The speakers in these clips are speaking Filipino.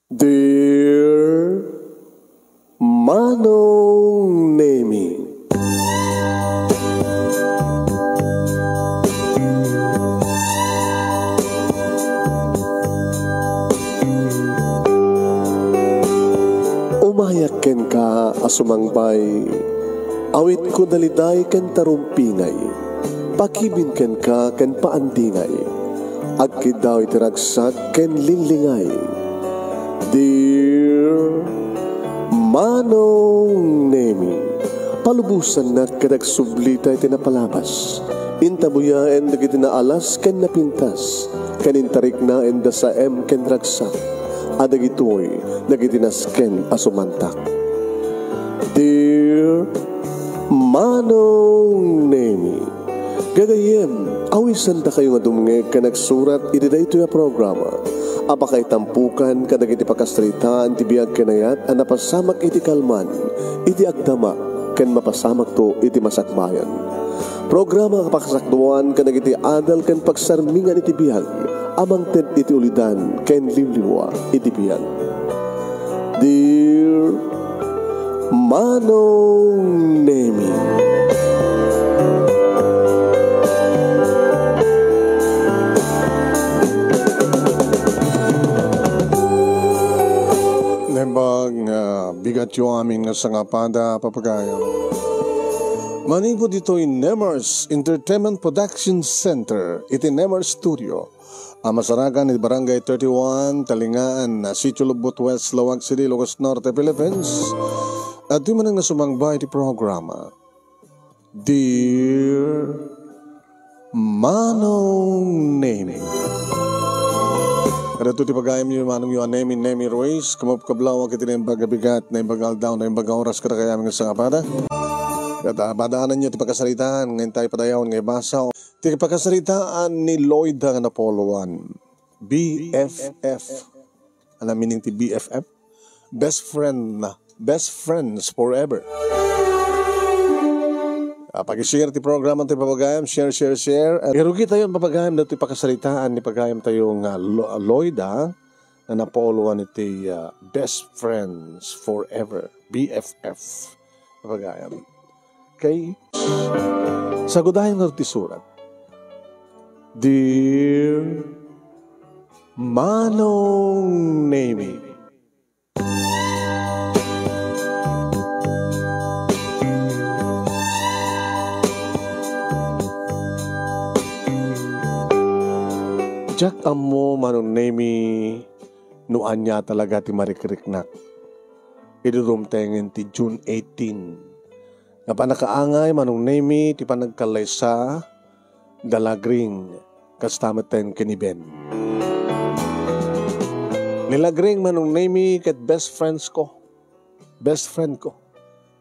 Dear Manong Nemi, umayak ken ka asumangbay, awit ko daliday ken tarumpingay, pakibin ken ka ken paandingay, agkid daw itiragsak ken linlingay. Dear Manong Nemi, palubusan na kadag sublita iti napalabas, intabuyaen dagiti naalas ken napintas, kanintarik na enda sa ken ragsak, adagitoy dagiti nasken asumantak. Dear Manong Nemi, gagayem awisan ta kayo nga dumngeg ka nagsurat iti daytoy a programa. Apakay tampukan kadagiti pakasritaan ti biag kenayat a napasamak iti kalman, iti agdama ken mapasamak to iti masakbayan. Programa kapakasakduan kadagiti adal ken pagsarmingan iti biag, amang ted iti ulidan ken limliwa iti biag. Dear Manong Nemi, bigat yung aming nasangapada papagayo. Manipod ito in Nemers Entertainment Production Center, iti Nemers Studio. Ang masaragan ni Barangay 31, Talingaan, Sitio Lubot West, Lawag City, Ilocos Norte, Philippines. At di man ang nasumangbay iti programa. Dear Manong Nemi, kada ito ti pagayam niyo manong yung Nemi Ruiz, kamap kablaw ang kitin yung bagabigat na yung bagal down na yung baga oras kada kaya mga sangapada. Kada badaanan niyo ti pagkasalitaan, ngayon tayo padayawan ngayon basa. Ti pagkasalitaan ni Lloyd ang Napoloan, BFF. Alam meaning ti BFF? Best friends forever. Pag-share ti program ang ti papagayam, share. Irugi tayo ang papagayam na ti pakasalitaan ni pagayam tayo nga Lloyd na Napoloan iti best friends forever, BFF. Papagayam. Okay? Sagudahin nga ti surat. Dear Manong Nemi, Jack amo Manong Nemi, nuan niya talaga ti marikriknak. Idurumtengen ti June 18. Nga panakaangay Manong Nemi ti panagkalaysa dalagring kastameten kiniben. Nilagring Manong Nemi ket best friend ko.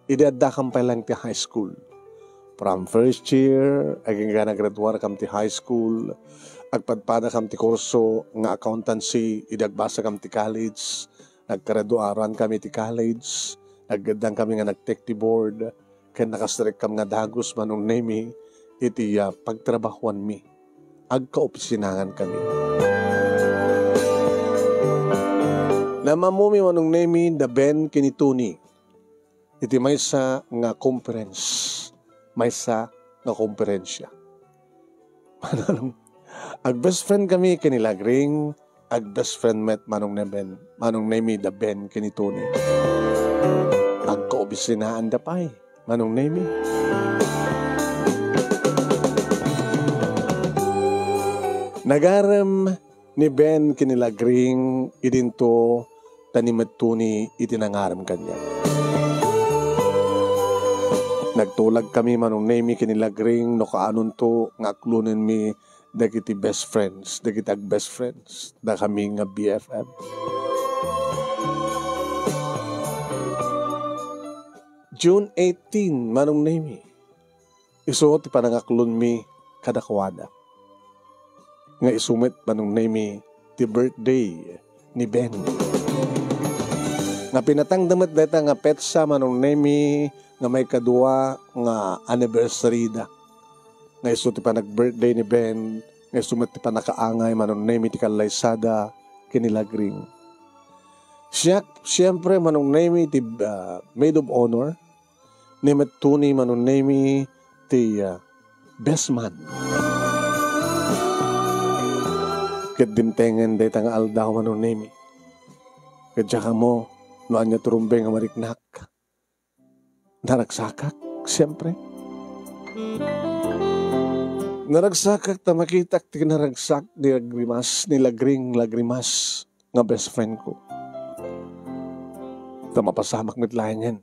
Idadakam pa lang ti high school. From first year, aging ka nag-graduar kam ti high school, agpadpada kam ti kurso nga accountancy, idagbasa kam ti college, nagkaraduaran kami ti college, naggadang kami nga nag-take ti board, kaya nakastrek kam nga dagos Manong Nemi, iti pagtrabahuan mi, agkaopisinangan kami. Namamumi Manong Nemi, da Ben kinituni, iti maysa nga conference, maysa nga komperensya. Ag best friend kami kinilagring, ag best friend met Manong Nemi da Ben kinituni. Ag kaobisinaan da pay Manong Nemi. Nagaram ni Ben kinilagring idinto tanimet tuni itinangaram kanya. Nagtulag kami Manong Nemi kinilagring no kaanon to nga aklunin mi dagiti best friends, dagiti ag best friends, da kami nga BFF. June 18 Manong Nemi, isuot ti panangaklon mi kadakwada. Nga isumit Manong Nemi ti birthday ni Ben. Nga pinatangdamat deta nga petsa Manong Nemi nga may kadua nga anniversary da. Nga iso ti pa nag-birthday ni Ben, nga iso ti pa nakaangay Manong Nemi ti kalaysada kinilagring. Siyempre, manong name ti maid of honor, ni Tuni manong name ti best man. Ket dimtengen day tanga aldaw manong name. Ket saka mo, noan niya turumbe nga mariknak. Naragsakak, siyempre. Naragsakak, tamakitak, ti naragsak, nilagrimas, nga best friend ko. Mapasamak mitlayan yan.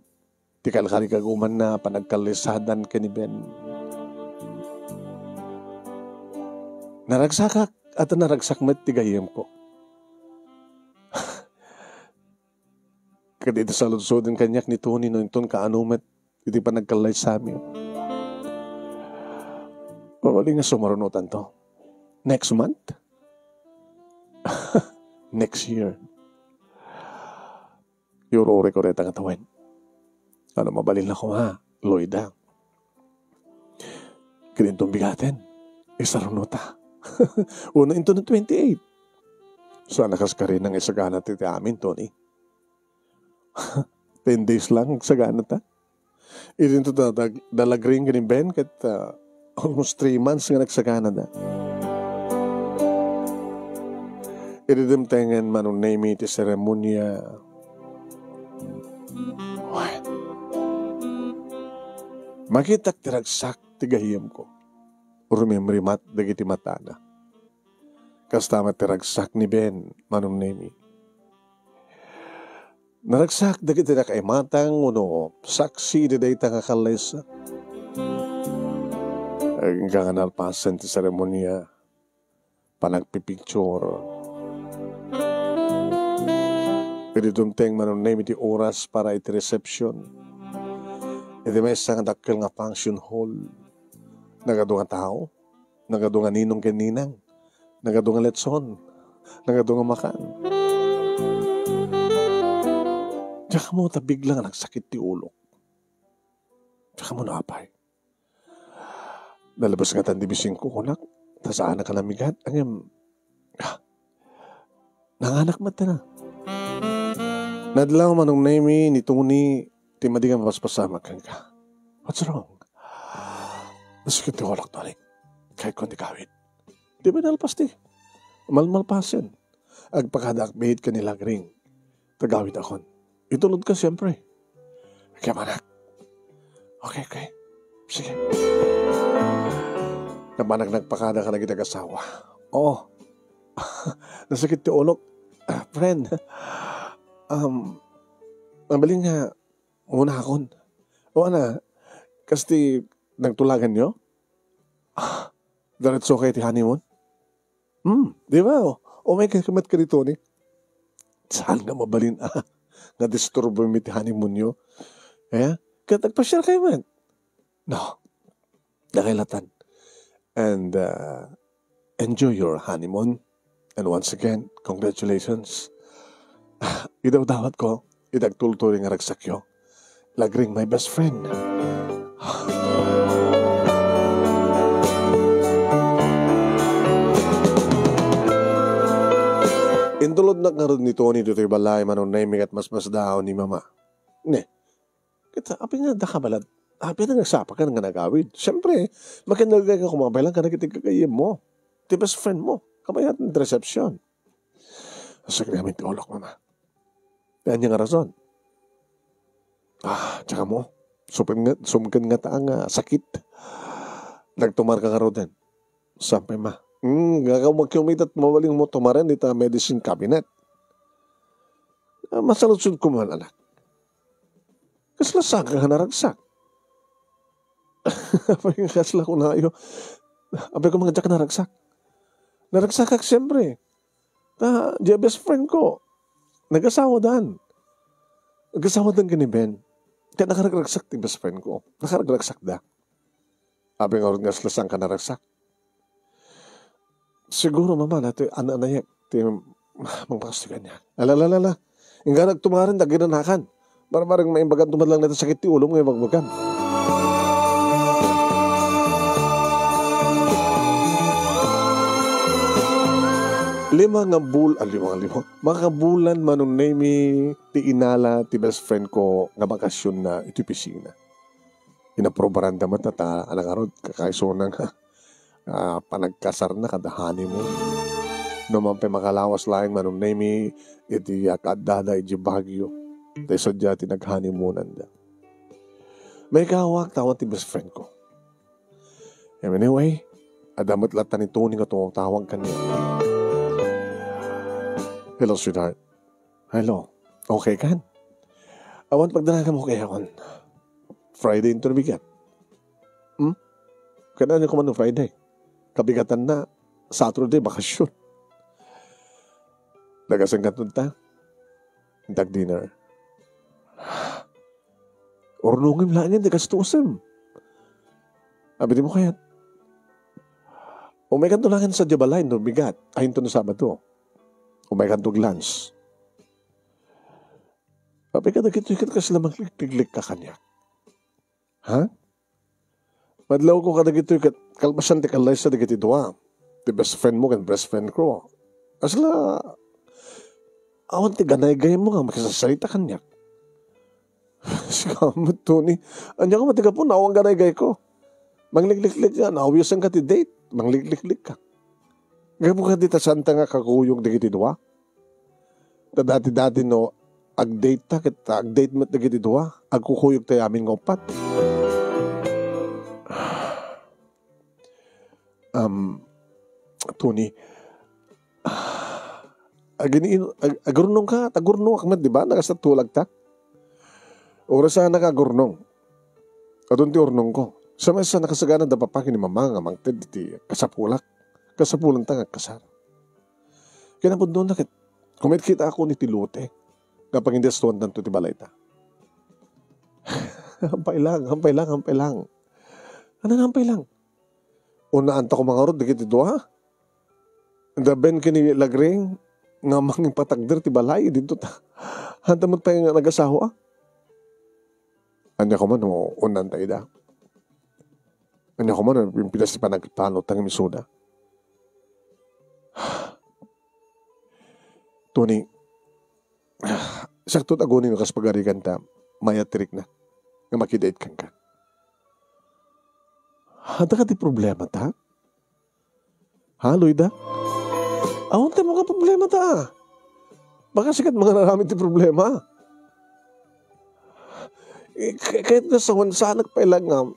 Ti kalkali kaguman na panagkalisadan ka ni Ben. Naragsakak at naragsak met ti gayem ko. Kadito sa ludsodin kanyak ni Tony no inton kaanumet iti panagkalay sa amin. Mawali nga sumarunutan to. Next month? Next year. Yuro ko rin ang tawin. Ano mabalil na ko ha, Lloyda. Kinintong bigatin. Isarunuta. Una ito na 28. Sana kas ka rin ang isagana titi amin, Tony. 10 days lang sagana ta. Ito dalagring ganin Ben kat almost 3 months nga nagsagana na. Ito tengen manong name iti seremonya. Makitak tiragsak tigahiyam ko. Remember dagiti matana. Kastama tiragsak ni Ben manong name. Naragsak dagiti na kay matang uno saksi di day tanga kalesa. Ang kanganalpasan ti seremonya panagpipicture. Pwede dumteng manong name iti oras para iti reception. Iti may isang dakil nga function hall. Nagado nga tao, nagado nga ninong kaninang, nagado nga letson, nagado nga makan. Tsaka mo biglang nagsakit ti ulo. Tsaka mo naapay. Nalabas nga tandibising ko kunak, tasaan na kalamigat, ang nanganak mata na. Nadlaw manong name ni Tony, ti madi nga mapaspasama kang ka. What's wrong? Nasakit ti walak Tony. Kahit kung di kawit. Di ba nalpas ti? Malmalpasin. Agpakadakbihit ka nila ring. Tagawit akon. Itulod ka siyempre. Kaya manak. Okay. Sige. Nabanag nagpakada ka na kitag-asawa. Oo. Nasakit ti ulok. Friend. Mabaling nga muna akon. O ana, kasi nagtulagan nyo? Diretso kayo ti honeymoon? Di ba? O may kamat ka dito ni? Saan nga mabalin nga disturbo mi ti honeymoon nyo? Kaya tagpa-share kayo man. No. Nakilatan. And enjoy your honeymoon. And once again, congratulations. Idaw-dawat ko, idagtulturing nga ragsakyo. Lagring my best friend. Indulod na nga rin ni Tony dito yung balay manong naiming at mas daw ni Mama. Ne, kita, api nga dakabalad. Api na nagsapa ka nga nagawid. Siyempre, makinagay ka kumabay lang ka na kitigkagayim mo. Ti best friend mo. Kamayat ng reception. Sagri namin ti ulok, Mama. Yan yung rason. Tsaka mo, sumkan nga taang sakit. Nagtumar ka nga din. Sampay ma. Magkumit at mawaling mo tumaran dito medicine cabinet. Masaludsud ko man, anak. Kaslasak ka naragsak. Apay nga kasla ko na ayo. Apay ko mga jak naragsak. Naragsak ka siyempre. Diya best friend ko. Nag-asawa dan. Nag-asawa dan ka ni Ben. Kaya nakaragsak ti best friend ko. Nakaragsak da. Abi nga rin nga slasang ka naragsak. Siguro mama na ito, ananayak. Ito magpakastigan niya. Alalala. Nga nagtumaran, naginanakan. Parang may imbagan tumadlang na ito sakit ti ulo ngayon magbagan. Mga bulan manong name ti inala ti best friend ko nga bakasyon na iti pisina. Inaprobaran damat at alangarod kakaiso na nga panagkasar na kadahani mo. No man pa makalawas laing manong name iti akadada iti Baguio. Tayo sadya ti naghanimunan da. May kawak tawag ti best friend ko. Anyway, adamot lata ni Tony nga tumawag kanya. Hello, sweetheart. Hello. Okay kan? Awan pagdala mo kaya kon. Friday into bigat. Kailan ko man Friday? Kabigatan na. Saturday, bakasyon. Nagasang katunta. Dag-dinner. Ornungin lang yan, nagastusim. Abiti mo kaya. Umay kantulangin sa Jabalay, no bigat. Ahin to na Sabado. Umay kantog lunch. Papi ka nagkit-ikit ka sila magliklik ka kanya. Ha? Madlaw ko ka nagkit-ikit kalbasan ti kalay sa nagkit idwa. Ti best friend mo kan best friend ko. Asla awan ti ganay-gay mo nga makisasarita kanya. Sikamot to ni. Anya ka matiga po na awang ganay-gay ko. Mangliklik ka. Nawiyasan ka ti date. Mangliklik ka. Ngayon ka dita santa nga kakuyog dagiti dua. Dati-dati no, ag-date ta, ag-date mat dagiti dua, agkukuyog tayo amin ng upat. Tony, agurnong ka, tagurnong akmat, di ba? Nakasatulag ta. Oras na nakagurnong. Adun ti urnong ko. Sa mesa nakasagana da papakin ni mama nga mangted ti kasapulak. Kasapulan ta nga kasar. Kaya po doon nakit, kumit kita ako ni Tilute, kapag hindi astuan tanto ti balay ta. Hampay lang. Anong hampay lang? Unaan ta ko mga rod, dikit ito ha? Daben kini lagring, nga manging patagder ti balay, dito ta. Hantamot pa yung nag-asawa. Anya ko man, unan tayo da. Anya ko man, yung pilas ti panagpano, tangi misuda. Tony, sakto agonin kas pagarikan ta, mayatirik na, nga makidate kan ka. Hada ka ti problema ta? Ha, Loida? Awon tayo mga problema ta. Baka sikat mga naramit ti problema. Kahit na sa hanak pa ilang nga,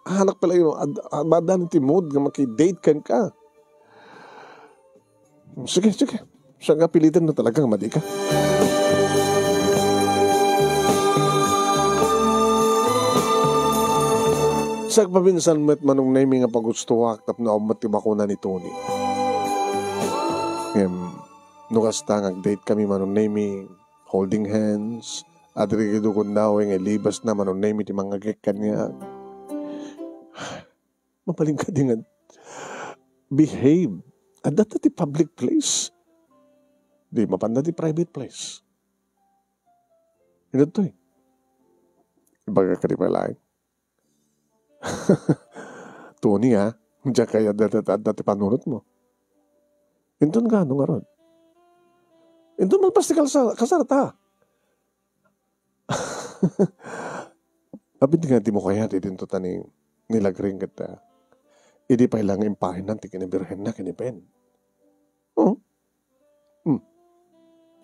hanak pala yung badan ti mood nga makidate kan ka. Sige. Siya nga pilitan na talagang madi ka. Sa pabinsan met manong naimi nga pagustuwak tap na umatibak ko na ni Tony. Nukas tangag date kami manong naimi holding hands at rigido ko daw nga libas na manong naimi ti mga gikan niya. Mapaling ka din behave. At dati ti public place. Di mapanda di private place. Ito to eh. Ibaga ka di pala eh. Tony ha. Diyan kaya dati panunot mo. Ito nga ano nga ron. Ito malpas ti kasarata. Abit nga di mo kaya di dinto tani nilagring kita. Idi pa ilang impahin nanti kinibirhen na kiniben.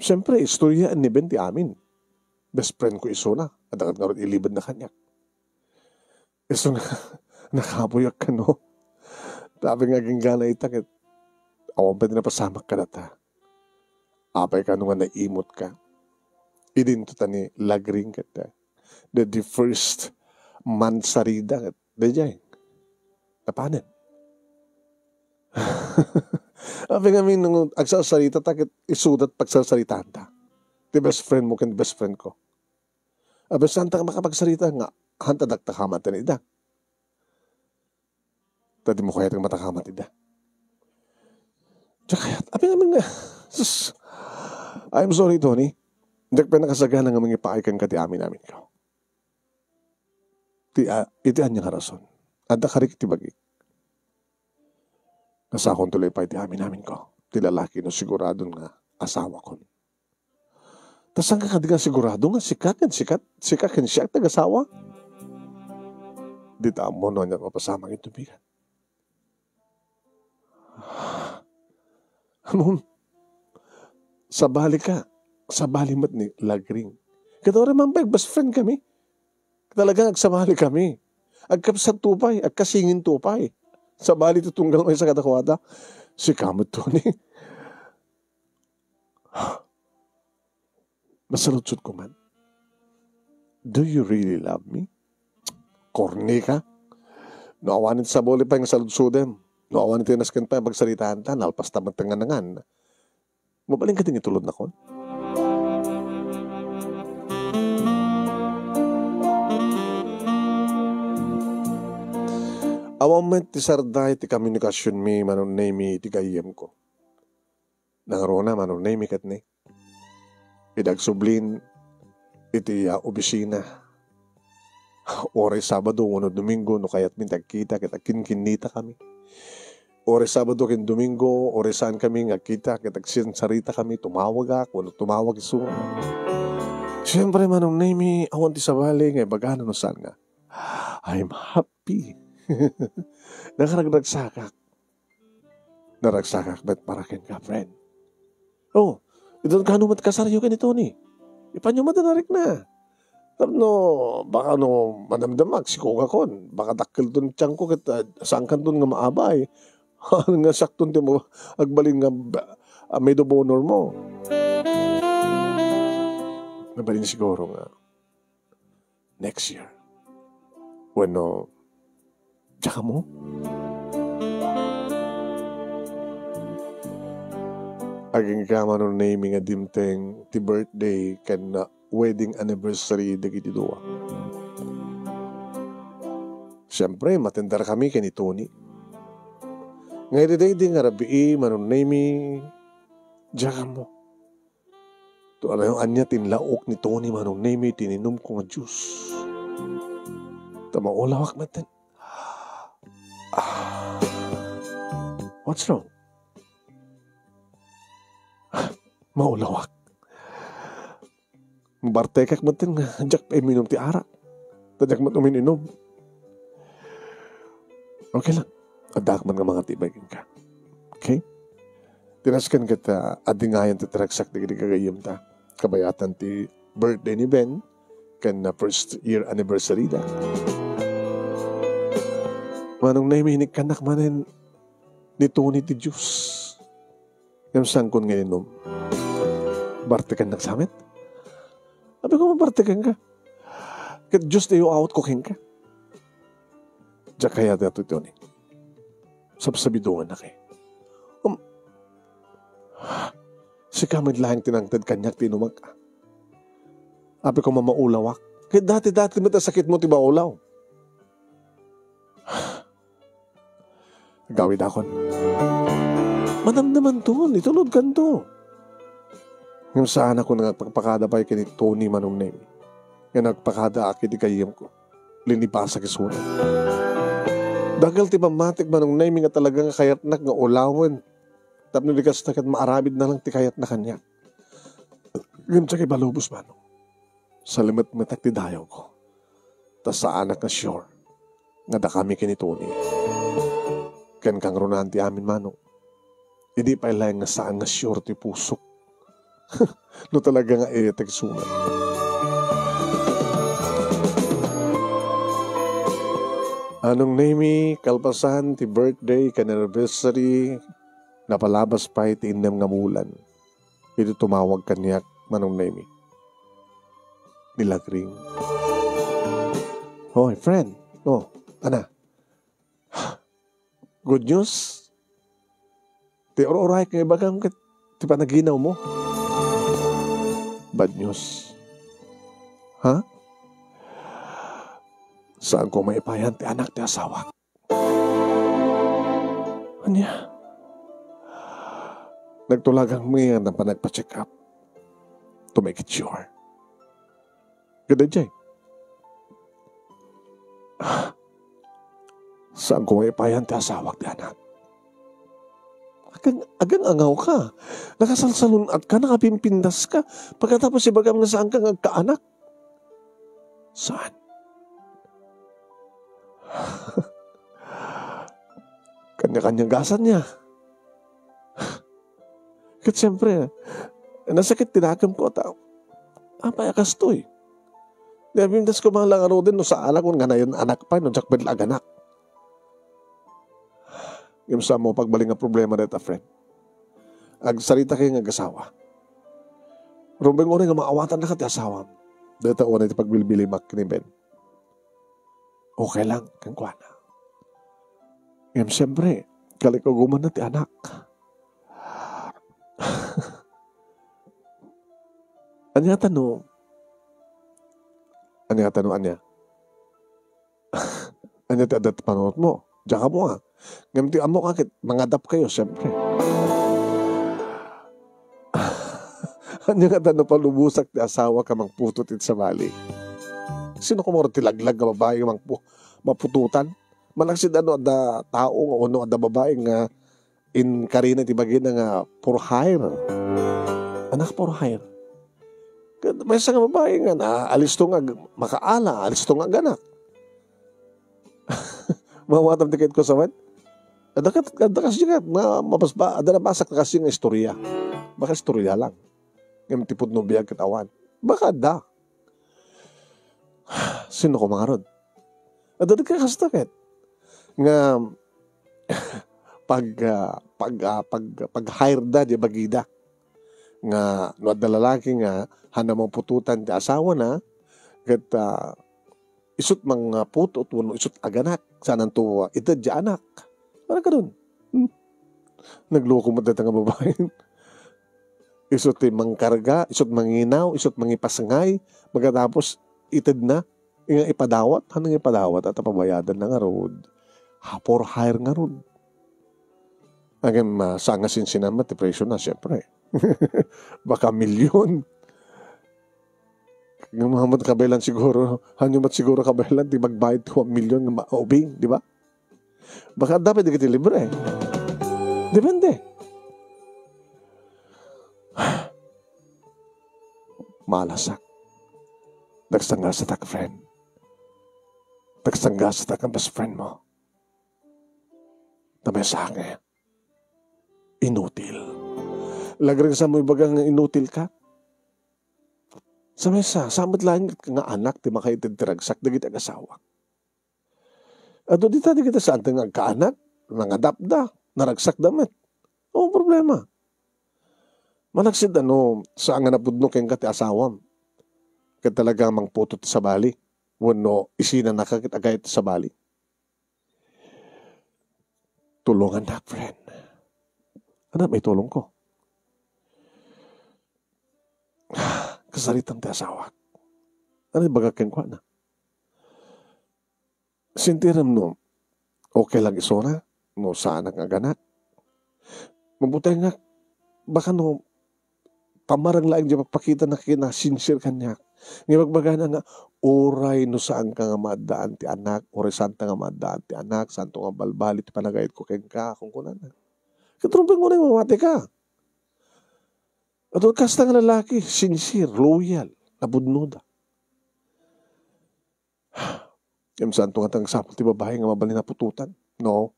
Siyempre, istorya ni Ben ti amin. Best friend ko iso na. At agad nga rin ilibad na kanya. Iso na, nakabuyak ka no. Tabi nga gana itakit. Awan pa din na pasamak ka na ta. Apay ka nung nga naimot ka. Idinto ta ni lagring ka ta. The first month sarida. Dajay. Napanan. Abi kami nung agsasalita takit isudat pagsasalitaan ta. Di best friend mo kan best friend ko. Abi santa ka makapagsalita nga hanta dagtakamat na ida. Tadi mo kaya tang matakamat ida. Tsaka abi kami nga I'm sorry Tony. Hindi pa nakasagana nga mga ipakaikan ka ti amin ko. Iti anya nga rason. Anda karik ti bagi. Nasakon tuloy pa iti amin ko. ti lalaki no sigurado nga asawa ko. Tas ang ka sigurado nga sikat kan siya tag-asawa. Di mo no niya mapasamang itubigan. Amon, sabali ka, sabali mat ni lagring. Kaya rin mambay, best friend kami. Talagang agsabali kami. Agkapsat tupay, agkasingin tupay. Sabali tutunggal may sa katakwada. Si kamot to ni. Masalutsot ko man. Do you really love me? Korni ka? Naawanin sa boli pa yung salutsudem. Naawanin tinaskan pa yung pagsalitaan ta. Nalpas tamang tanganangan. Mabaling ka din itulod na kon. Awaman ti sarday ti komunikasyon mi manunay mi ti gayem ko. Nangarona manunay mi katni. Idagsublin iti obisina. Ore Sabado, uno Domingo, no kayat min tagkita, kita kinkinita kami. Ore Sabado, kin Domingo, ore saan kami ngakita, kita sarita kami, tumawag ako, tumawag iso. Siyempre manunay mi, awan ti sabali, ngay bagano no saan nga. I'm happy. Nakaragsakak. Naragsakak, bet parakin ka, friend. Oh, ito kanumat kasaryo ka ni Tony. Ipanyo matanarik na. No, baka no, manamdamak, sikuka kon. Baka dakil dun tiyang ko, kita sangkan dun nga maabay. Nga saktun ti mo, agbalin nga made of honor mo. Nabalin siguro nga, next year. Bueno, tsaka mo? Aging kama no naming a dimteng ti birthday kan na wedding anniversary dagiti dua. Siyempre, matindar kami kay ni Tony. Ngayon di nga rabii manon nami tsaka mo. To ano yung anya tinlaok ni Tony manon nami tininom ko nga juice. Tamaulawak matin. What's wrong? Maulawak. Bartekak matin nga, jak pa iminom ti arak. Tadyak mat umininom. Okay lang. Adak man nga mga tibagin ka. Okay? Tinaskan kita adingayan ti traksak di kagayim ta. Kabayatan ti birthday ni Ben. Kan na first year anniversary da. Manong naiminik kanak manin ni Tony ti Diyos. Yung sangkon nga inom. Bartikan nagsamit? Sabi ko, bartikan ka. Kat Diyos na yung out cooking ka. Diyan kaya dato ito ni. Sabsabidungan na kayo. Si kamid lahing tinangtad kanyak tinumag ka. Sabi ko, mamaulawak. Kaya dati-dati sakit mo tiba ulaw. Gawid akon. Manamdaman to, itulod kan to. Yung saan ako nagpagpakada pa kini Tony manong name. Yung nagpakada aki di kayim ko. Linipasa kisuna. Dagal ti pamatik manong name nga talagang kayat nak nga ulawan. Tapno di kas nakat maarabid na lang ti kayat na kanya. Yung tsaka balubos manong. Sa limit matak ti dayaw ko. Tas sa anak na sure. Nga da kami kini Tony. Ken kang runan ti amin manong. Hindi pa ilang nga saan nga sure ti pusok. No talaga nga tagsunan. Anong name kalpasan ti birthday kan anniversary napalabas pa iti innem nga mulan. Ito tumawag kanyak manong name. Nilagring. Hoy, friend. No, ana. Good news. Ti oro-oray kay bagang ti panaginaw mo. Bad news. Ha? Saan ko maipayan ti anak ti asawa? Anya? Nagtulagang mga na pa nagpa-check up to make it sure. Ganda dyan. Saan ko maipayan ti asawa ti anak? Agang angaw ka. Nakasalsalun at ka, nakapimpindas ka. Pagkatapos ibagam nga saan ka kaanak. Saan? Kanya-kanyang gasan niya. Kat siyempre, nasakit tinakam ko tao. Payakas to eh. Pindas ko mga langaro din no sa anak ko nga na yun anak pa, no jakbad lang anak. Yung sa mo pagbaling nga problema dito, friend. Agsarita kayo nga gasawa. Rumbeng oray nga maawatan na kati asawa. Dito oray iti pagbilbili mak ni Ben. Okay lang, kang kuwana. Ngayon siyempre, kalikuguman na ti anak. Anya tanong, anya. Anya ti adat panot mo. Diyan ka mo nga. Ngayon ti amo kakit, mangadap kayo, siyempre. Anya nga tanong palubusak ti asawa ka mangputot it sa bali. Sino kumuro ti laglag nga babae mapututan? Malaksid da tao o da babae nga in karina ti bagay nga for hire. Anak for hire. May isang babae nga na alis to nga makaala, alis to nga ganak. Mawatam tikit ko sa man. Adakas siya mapasba, ada nabasak na kasi nga istorya. Baka istorya lang. Ngayon tipod no biyag katawan. Baka da. Sino ko mga rod? Adadag ka kastakit. Nga pag-hire da di bagida. Nga no at lalaki nga hana mong pututan ti asawa na kat isut mga putot wano isut aganak sanan to ito di anak. Parang ka dun. Nagloko mo dito nga babae. Isut mangkarga, isut manginaw, isut mangipasangay, magkatapos itid na, ipadawat, hanang ipadawat at pabayadan na nga road. For hire nga road. Agam sangasin sinama, depression na siyempre. Baka milyon. Ng Muhammad kabelan siguro, hanyo mat siguro kabelan, di magbayad 2 milyon ng maubing, di ba? Baka dapat di kita libre. Depende. Malasak. Nagsangga sa tak friend. Nagsangga sa tak ang best friend mo. Na may sange. Inutil. Lagring sa mo ibagang inutil ka. Sa mesa, samad lang nga anak, di makaitid tiragsak, di kita asawa. At di kita saan nga kaanak, nangadapda, naragsak damit. O problema. Manaksid sa nga napudno kayong kati asawam. Kaya talaga mangputot sa bali. Wano isina nakakit agayat sa bali. Tulungan na, friend. Ano, may tulong ko. Kasalitan ti asawa. Ano baga kayong kwa na? Sintiram no, okay lang isona, no saan ang aganak. Mabuti nga, baka no, pamarang laing di magpakita na sincere kanya. Ngayon magbagana nga, oray no saan ka nga maadaan ti anak, oray saan nga maadaan ti anak, saan nga balbalit, panagayit ko kayong ka, kung kunan na. Katrumpin mo na yung mamati ka. At kasta nga lalaki, sincere, loyal, nabudnuda. Yung saan nga tang sapol ti babae nga mabali na pututan. No.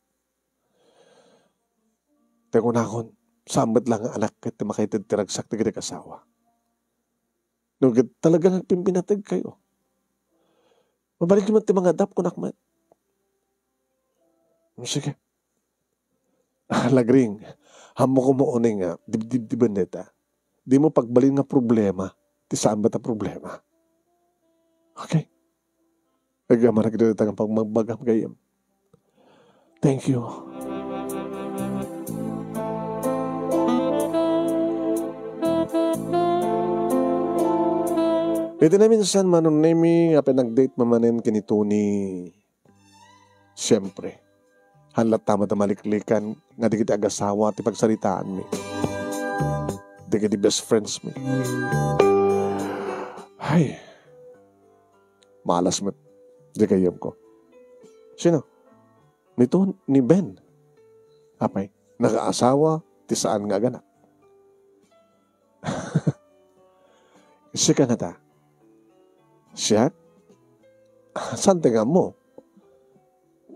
Teko na akon, sambat lang ang anak kat makaitid tiragsak ti gede kasawa. No, talaga nagpimpinatag kayo. Mabalik naman ti mga dap kunak man. Sige. Lagring, hamo ko mo uning nga, dibdiban neta. Di mo pagbalin nga problema, ti saan ba ta problema? Okay. Nagama na kita ang pagmagbagam kayam. Thank you. Ito namin saan manon nami nga pinag-date mamanin kinito ni siyempre. Hanlat tama na maliklikan nga di kita agasawa at ipagsaritaan mi. Di kita best friends mi. Ay, malas mo. Di kayam ko. Sino? Nito ni Ben. Apay. Nagaasawa, ti saan nga ganak. Siya ka nga ta. Siya? Saan tinga mo?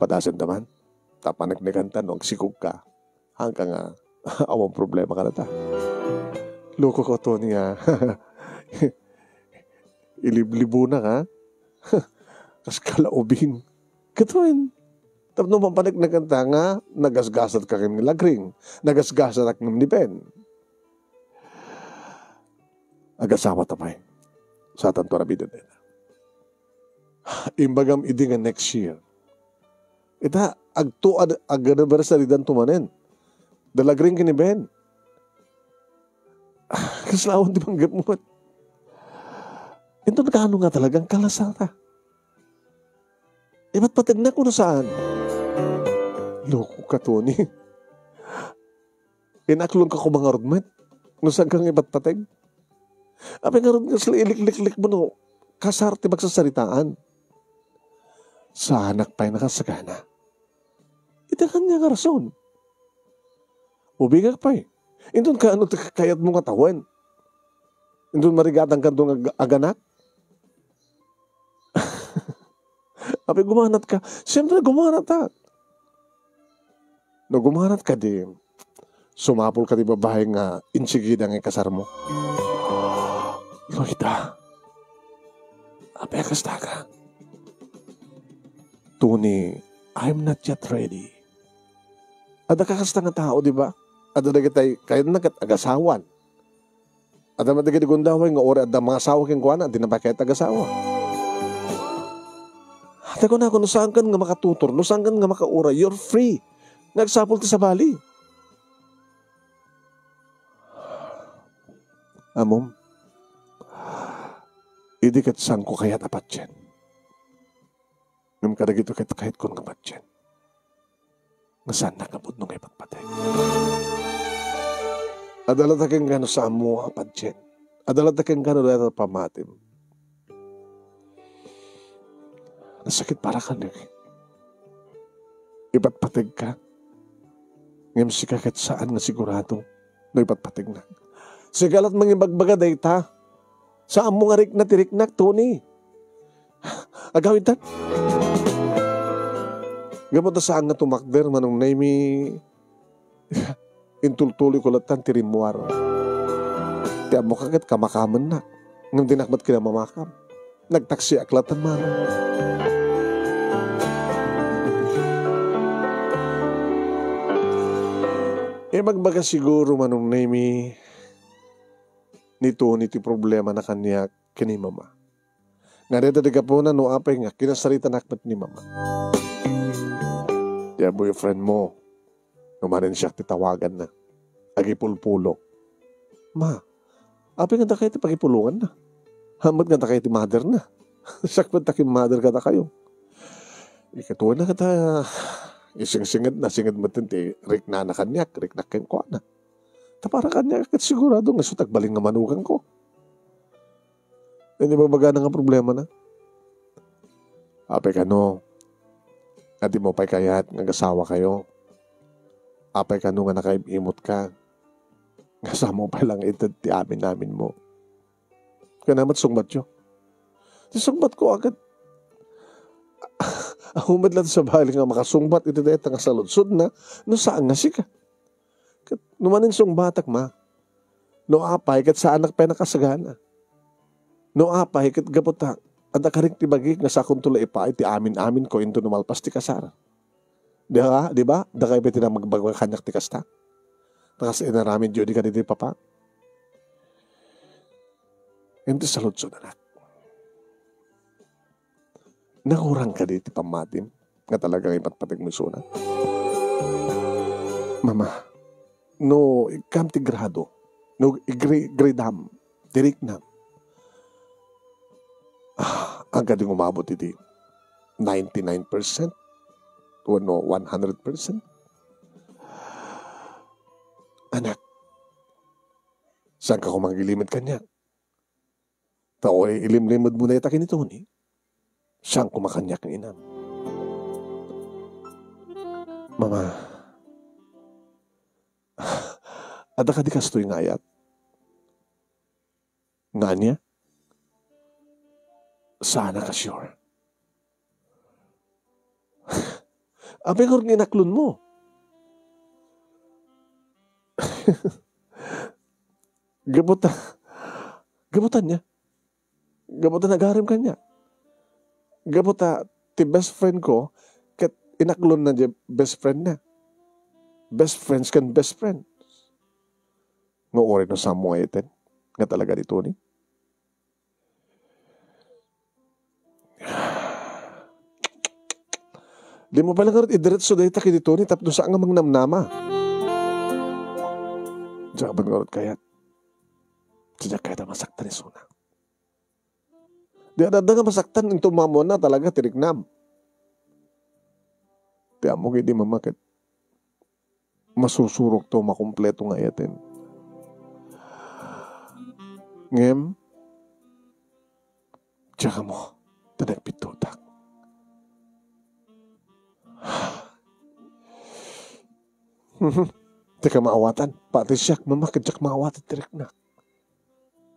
Padasan naman. Tapanagnigantan o sikog ka. Hanggang nga, awang problema ka na ta. Loko ko to niya. Iliblibo na ka. Kas kalaubing. Katuin. Tapno mapanagnigantan nga, nagasgasat ka ng lagring. Nagasgasat ka ng nipen. Agasawa tapay. Sa tanto rabida din. Imbagam idi nga next year. Ita, agtuad, ag-anniversary dan tumanen. Dalagring kiniben. Kaslawan di banggap mo. Ito nagkano nga talagang kalasata. Iba't patag na kung saan. Loko ka, Tony. Inaklong ka ko mga rodmet. Nusag kang iba't patag. Apay nga rodmet sila ilik-lik-lik mo no. Kasarte magsasaritaan. Sa anak pa'y nakasagana. Ito kanya nga rason. Ubigak pa'y. Indun ka ano kayat mong katawan. Indun marigatang kantong aganak. Apay gumanat ka. Siyempre gumanat ka. No gumanat ka din. Sumapol ka di babae nga insigida nga kasar mo. Loida. Apay kasta ka. Tony, I'm not yet ready. Ada kakasta nga tao, di ba? Ada na kitay, kaya na agasawan. Ada na kitay gundaway nga ori, ada mga asawa keng kuwana, di na ba kaya agasawa? Ada ko na ako, nusaan kan nga makatutor, nusaan kan nga makaura, you're free. Nagsapol ti sa bali. Amom, idikat saan ko kaya tapat yan. Ngam kadagito kahit kung kapat yan. Nga saan nakabot nung ipat patay. Adalat kang gano sa amo apat yan. Adalat kang gano dahil pamatim. Nasakit para ka nyo. Ipat patag ka. Ngam si kakit saan nga sigurado na ipat patag na. Sigalat mangibagbaga day ta. Sa amo nga rikna tiriknak, Tony. Agawin tan. Gamot na saan nga tumakder manong naimi intultuloy ko latan tirimuar. Tiyan mo kagat kamakaman na. Ngam dinakbat kina mamakam. Nagtaksi aklatan man. Magbaga siguro manong naimi nito problema na kanya kini mama. Nga rita di po na no apay nga kinasarita nakmat ni mama. Yung boyfriend mo, numanin siya titawagan na. Agipulpulok. Ma, apay nga kayo pagipulungan na. Hamat nga kayo ti mother na. Sakpat takin mother ka na kayo. Ikatuwa na kata, ising-singad na, singad matin ti rik na kanyak, rik na ken ko na. Tapara kanyak, kat sigurado nga sutag baling nga manugang ko. Hindi ba baga na nga problema na? Apay ka no, at di mo pa'y kayat nga gasawa kayo. Apay ka no nga nakaimot ka. Gasama mo pa lang itad ti amin namin mo. Kaya naman sungbat yun. Di sungbat ko agad. Ahumad lang sa bali nga makasungbat ito dahil nga sa lutsod na no saan nga sika. Numanin sungbatak ma. No apay kat sa anak pa nakasagana. No apay kat gaputak. Anda ka rin tibagi nga sa akong tula ipa iti amin-amin ko into numalpas ti kasara. Di ba? Da kayo pwede na magbagwag kanyak ti kasta. Takas inaramin diyo di ka dito papa. Hindi sa lutso na. Nakurang ka dito pamatim nga talagang ipatpatig mo suna. Mama, no ikam ti grado, no igredam, tirik na. Ang gading umabot iti 99% o no 100%. Anak, saan ka kumangilimod kanya? Tao ay ilimlimod mo na itakin ito ni. Saan kumakanyak ng inam? Mama, Ada ka di kastoy nga ayat? Nga niya? Sana ka sure. Abay ko rin inaklon mo. Gabutan niya. Gabutan nagarim ka niya. Gabutan, ti best friend ko, kat inaklon na niya best friend na. Best friends kan best friend. Nga ori no sa mo iten. Nga talaga dito ni. Di mo pala karot idiretso dahil taki dito ni tapos saan nga mang namnama. Diyan ba karot kayat? Diyan kaya masaktan ni Suna. Di ada nga masaktan into mamo na talaga tiriknam. Di amo di mamakit. Masusurok to makumpleto nga yatin. Ngem, tsaka mo, tanagpitutak. Teka maawatan, pati siyak mamakit siyak maawatan direk na.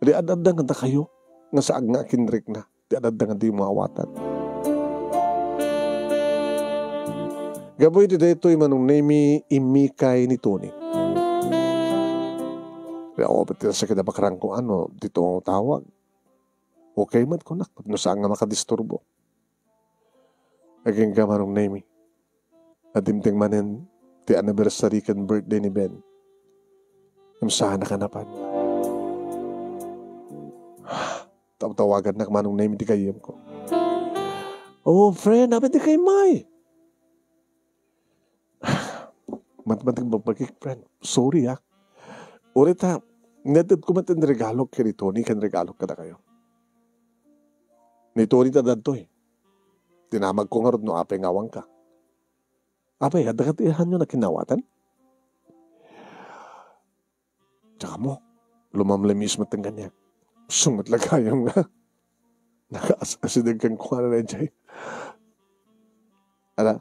Di adadang nga kayo, nga saag nga kinrek na, di adadang nga di maawatan. Gaboy di daytoy manong name imikay ni Tony. Kaya ako ba't sa kinabakarang kung ano, dito ang tawag. Okay man ko nak, no saan nga makadisturbo. Aging ka manong name. Adimting manin, ti anniversary kan birthday ni Ben. Yung sana ka napan. Tawagan na manong name di kayem ko. Oh, friend, dapat di kay May. Matmating babagik, friend. Sorry, ha. Urita, netid ko matin regalo kay ni Tony, kan regalo ka na kayo. Ni Tony tadad to eh. Tinamag ko nga rin no apay ngawang ka. Apay, adagatihan nyo na kinawatan? Tsaka mo, lumamlamis mo tang ganyan. Sungat lagayang nga. Nakaasidag kang kuha na rin dyan. Ala,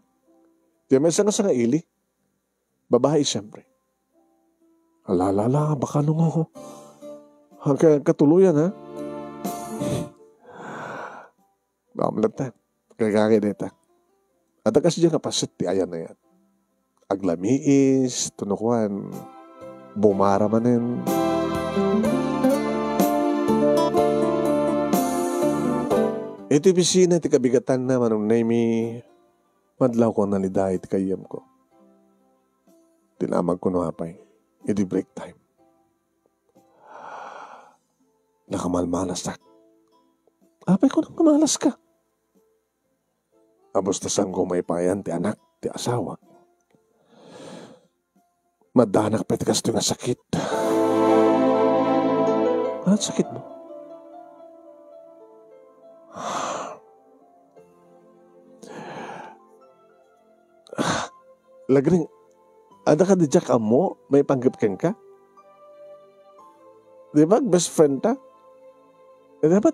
di may isa nga sa ili. Babae siyempre. Alalala, baka nung ako. Hanggang katuluyan, ha? Bamalat na. Kagagay dito. At kasi dyan kapasit, ti ayan na yan. Aglamiis, tunukuan, bumara manin. Ito yung pisina, ti kabigatan na manong naimi, madlaw ko naliday, ti kayam ko. Tinamag ko no hapay. Iti break time. Nakamalmalas na. Apay ko nang kamalas ka. Abustasan ko may payan ti anak, ti asawa. Madanak pa itikas ito nga sakit. Anong sakit mo? Lagring, ada ka di Jack amo, may panggapkan ka? Di ba, best friend ta? Dapat,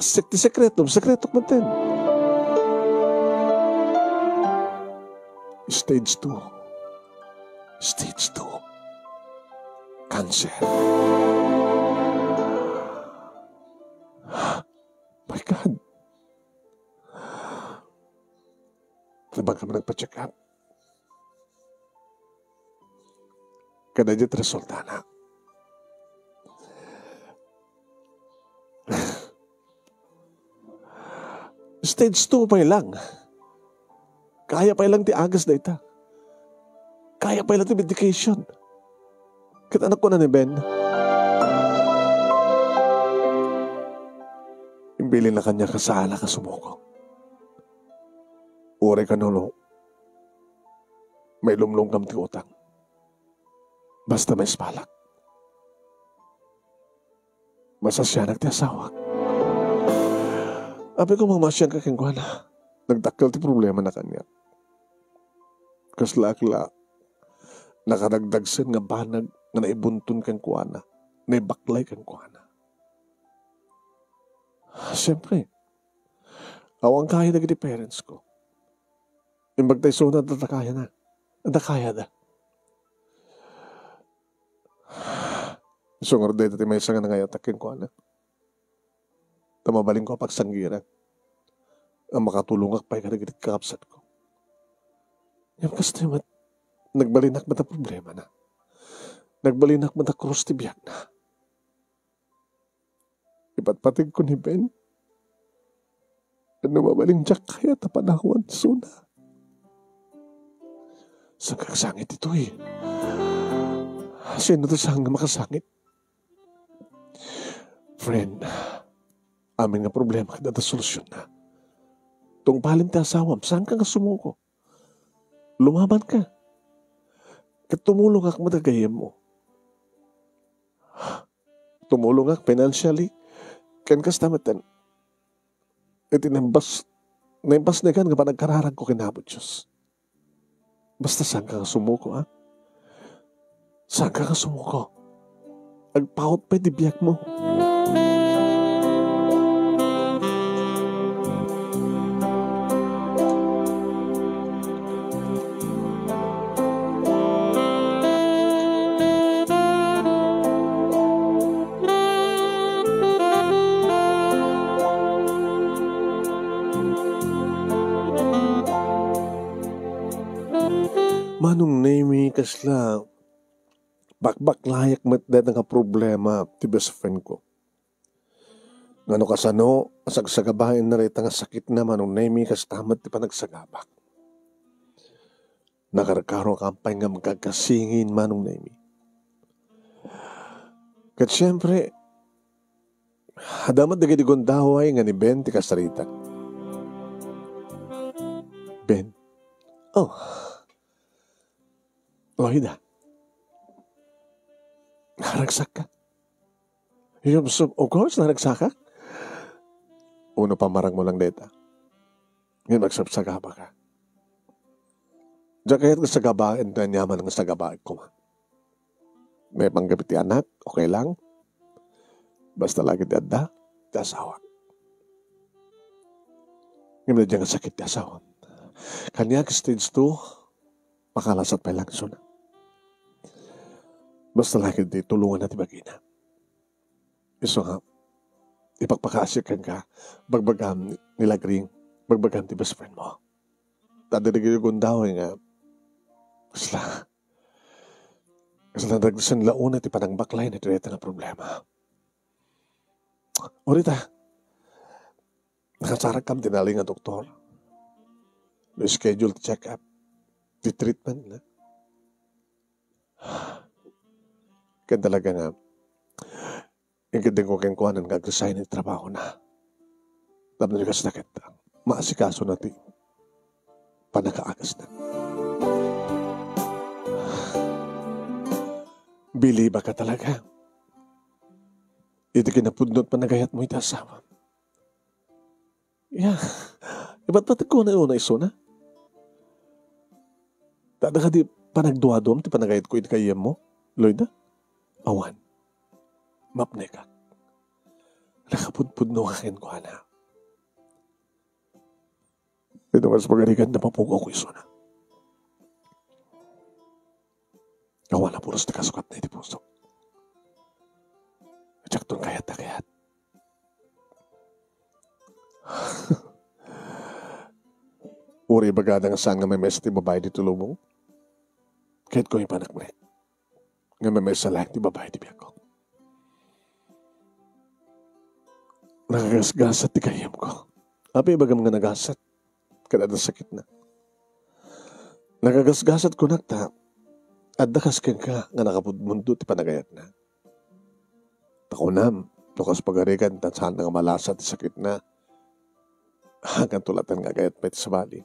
sekreto mo din. Stage 2. Cancer. My God. Diba ka nagpa-check up? Kada dyan resulta na. Stage 2 pa lang. Kaya pa lang ti agas na ita. Kaya pa lang ti medication. Kat anak ko na ni Ben. Imbili na kanya kasala ka sumuko. Ure ka nulo. May lumlong kam ti utang. Basta may spalak. Masasyanak ti asawak. Ape ko mamasyang kakingkuhan na. Nagdakkel ti problema na kanya. Kasla-akla. Nakadagdagsen nga banag nga naibuntun kang kuana. Naibaklay kang kuana. Siyempre. Awang kaya na gini parents ko. Imbag tayo sunod na kaya na. Kaya na. Sungor dito ti may nga nangayatakin ko anak. Tamabaling ko pagsanggiran. Ang makatulong akpay karagit kakapsat ko. Yung kastimat, nagbalinak mata problema na. Nagbalinak mata krus ti biyak na. Ipatpatig ko ni Ben. Ano mabaling jak kaya tapanawan suna. Saan kakasangit ito eh? Sino ito saan nga makasangit? Friend, amin nga problema kada solusyon na. Tung palim ti asawam, saan ka nga sumuko? Lumaban ka. Tumulong ak madagayam mo. Tumulong ak financially. Kan kastamatan. Iti naimbas na kan nga pa nagkararag ko kinabot Diyos. Basta saan ka nga sumuko, ha? Saan ka nga sumuko? Agpaot pa di biyak mo. Manong name kasla bakbak layak matdat nga problema ti best friend ko. Ngano kasano, asagsagabahin na rin nga sakit na manong name kastamat ti panagsagabak. Nakarkaro kampay nga magkakasingin manong name. Kat siyempre, hadamat dagay di gondaway nga ni Ben ti kasarita. Ben, oh, Lloyda, naragsak ka. Of course, naragsak ka. Uno pamarang mo lang deta. Ngayon magsabsagaba ka. Diyan kaya't sagabaan na nyaman ng sagabaan ko. May panggapit ti anak, okay lang. Basta lagi ti adda, ti asawa. Ngayon na dyan ang sakit ti asawa. Kanya stage 2, makalasat pa lang suna. Basta lagi di tulungan natin bagina. Iso nga, ipagpakasyakan ka, bagbagam nilagring, bagbagam ti best friend mo. Tadaligay yung gundawin nga, kasla nagdasan launa ti panang baklay na tireta na problema. Orita, nakasarag kam tinali nga doktor. May schedule ti check-up, ti treatment na. Kaya talaga nga, yung gandang ko kayong kuhanan kag-resign ng trabaho na. Tapos nyo kasi nakit, maasikaso natin, panakaagas na. Bili ba ka talaga? Ito kinapudnot panagayat mo itasawa. Yeah. Iba't patag ko na yun na iso na? Tada ka di panagduadom, ti panagayat ko iti kayem mo, Lloyd na? Awan. Mapne ka. Nakapudpudno ka kin ko na. Ito mas magarigan na mapugaw ko iso na. Awan na puros na kasukat na iti puso. At doon kayat na kayat. Uri bagada nga saan nga may mesa ti babae di tulubong. Kahit ko yung panak mo eh. Nga may mesa lang ti babae di biyak ko. Nakagasgasat ti kayam ko. Api bagam nga nagasat. Kada sakit na. Nakagasgasat ko nakta. At dakas ka nga nakapudmundo ti panagayat na. Takunam. Tukas pagarikan tan saan nga malasat ti sakit na. Hanggang tulatan nga gayat pa iti sa bali.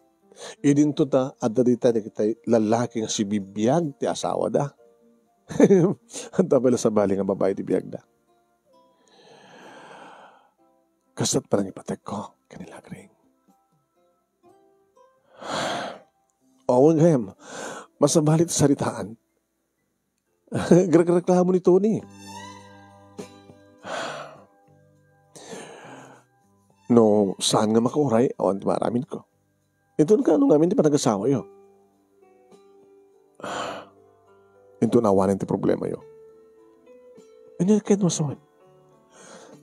Idinto ta, at dita na kita lalaki nga si bibiyag ti asawa da. Ang tabala sa bali nga babae ti biyag da. Kasat parang ipatek ko, kanilagring. Awang gayam, masabalit sa saritaan. Grag-reklamo ni Tony. No, saan nga makauray, awan di maramin ko. Ito na ano namin di pa nag-asawa yun. Ito na awanin ti problema yun. Ano kahit masawan?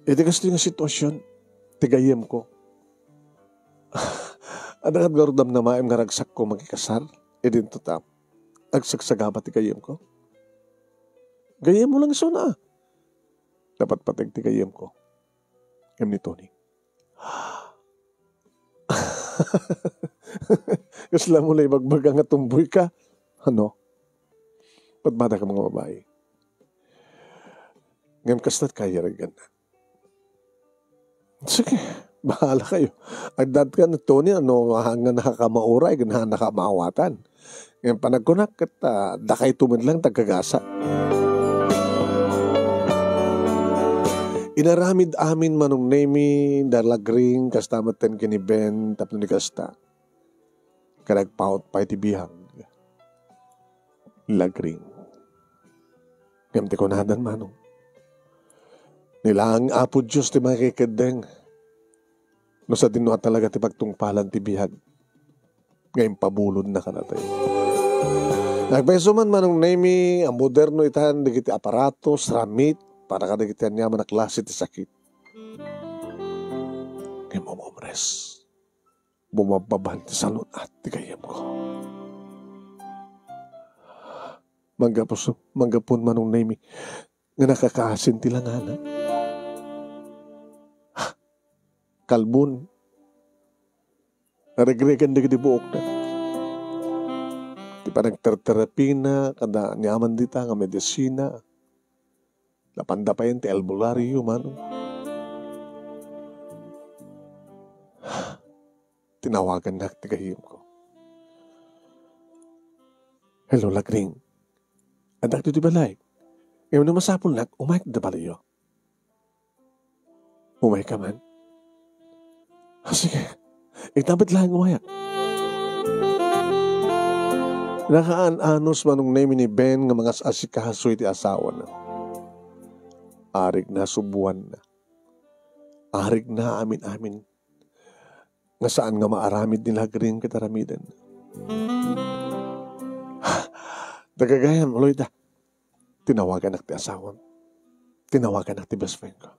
Ito kasi nga sitwasyon, tigayem ko. Adangat gardam na maim nga ragsak ko magkikasar, edin to tap. Agsagsagaba tigayem ko. Gayem mo lang iso na. Dapat patag tigayem ko. Em ni Tony. Kasla mo na ibagbaga nga tumboy ka. Ano? Patbada ka mga babae. Ngayon kastat kaya ragan na. Sige, bahala kayo. Agdad ka na Tony, ano nga nakakamauray, nga nakamaawatan. Ngayon panagkunak, dakay tumid lang tagagasa. Inaramid amin manong nemi, darlagring, kastamaten kini Ben, tapno ni kasta. Karagpaot pa itibihang. Lagring. Ngayon ti kunadan manong. Nilang apo Diyos ti mga kikadeng. No sa dinwa talaga ti pagtungpalan ti bihag. Ngayon pabulod na ka na tayo. Nagpeso man manong nemi, ang moderno itahan, digiti aparatos, ramit, para ka digiti niya manaklase ti sakit. Ngayon mamamres. Bumababan ti salon at ti kayam ko. Manggapon manong nemi, nga nakakaasin ti langanan. Kalbun. Naregregan na buok na. Di pa nagterterapi na, kada nyaman dita nga medisina. Lapanda pa yun, ti albularyo man. Tinawagan na ti kahim ko. Hello, Lagring. Anak ti balay. Ngayon na masapol na, umay da balayo. Umay ka man. Sige, itabit lang umayak. Nakaan-anos manong name ni Ben nga mga asikahasoy ti asawa na. Arig na subuan na. Arig na amin-amin. Nga saan nga maaramid nila green kataramidan. Dagagayam, Loida. Tinawagan ak ti asawa. Tinawagan ak ti best friend ko.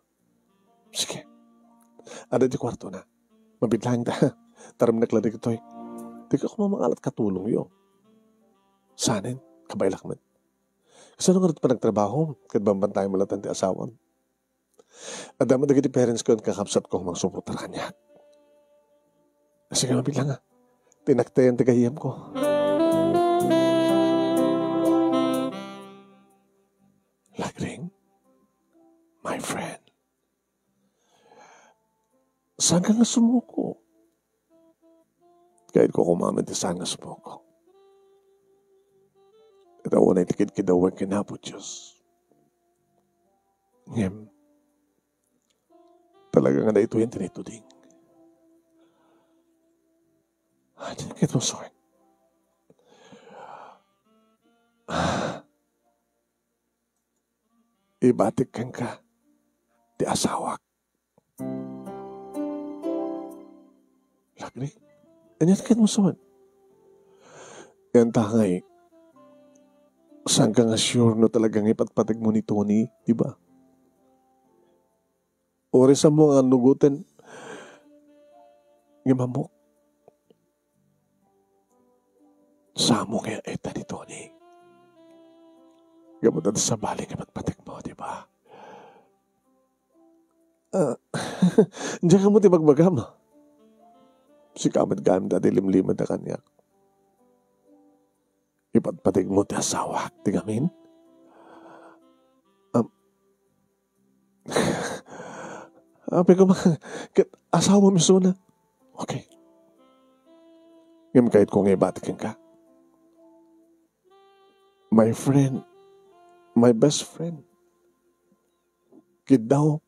Sige. Ada di kwarto na. Mabitlang ta. Taram nakladig ito eh. Di ka kumamangalat katulong yun. Sanin, kabaylak man. Kasi nung pa nagtrabaho, kadbamban tayo malatan ti asawan. At damat nagiti parents ko, kakapsat ko mang suputar kanya. Kasi ka mabitlang nga. Tinaktayan ti kahiyam ko. Lagring, my friend. Saan ka nga sumuko? Kahit ko kumaman ti saan nga sumuko. At ako na itikid-kidawag kinapo Diyos. Ngem, talaga nga na ito yung tinituding. Ito sorry. Ibatik kang ka ti asawak. Lagring, anyan ka mo saan? Yan tangay, saan ka nga sure no talagang ipatpatig mo ni Tony, di ba? Ori sa mo nga nugutin, ngimamok. Samo kaya eta ni Tony. Gamutan sa baling ipatpatig mo, di ba? Diyan ka mo tibagbagam. Si kamad-kamad dati limlimad na kanya. Ipatpatig mo ti asawa, tigamin? Ape ko asawa mi suna. Okay. Ngayon kahit kung ibatikin ka. My friend, my best friend. Kid daw,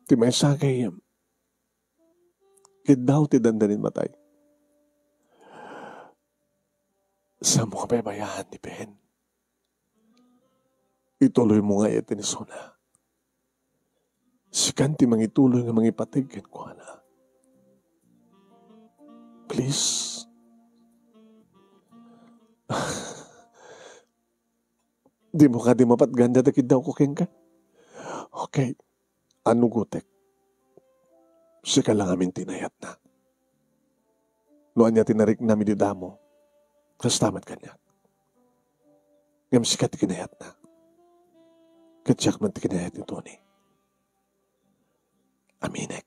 ti may sagay yam. Kid daw ti dandanin matay. Sa mo ka pabayaan ni Ben. Ituloy mo nga ito ni Suna. Sikan ti mangituloy nga mangipatigin ko na. Please. Di mo ka di mapatganda takid daw ko ken ka. Okay, ano gutek? Sika lang amin tinayat na. Noan niya tinarik namin di damo. Kastamat kanya. Ngam sika ti kinayat na. Katsak man ti kinayat ni Tony. Aminek.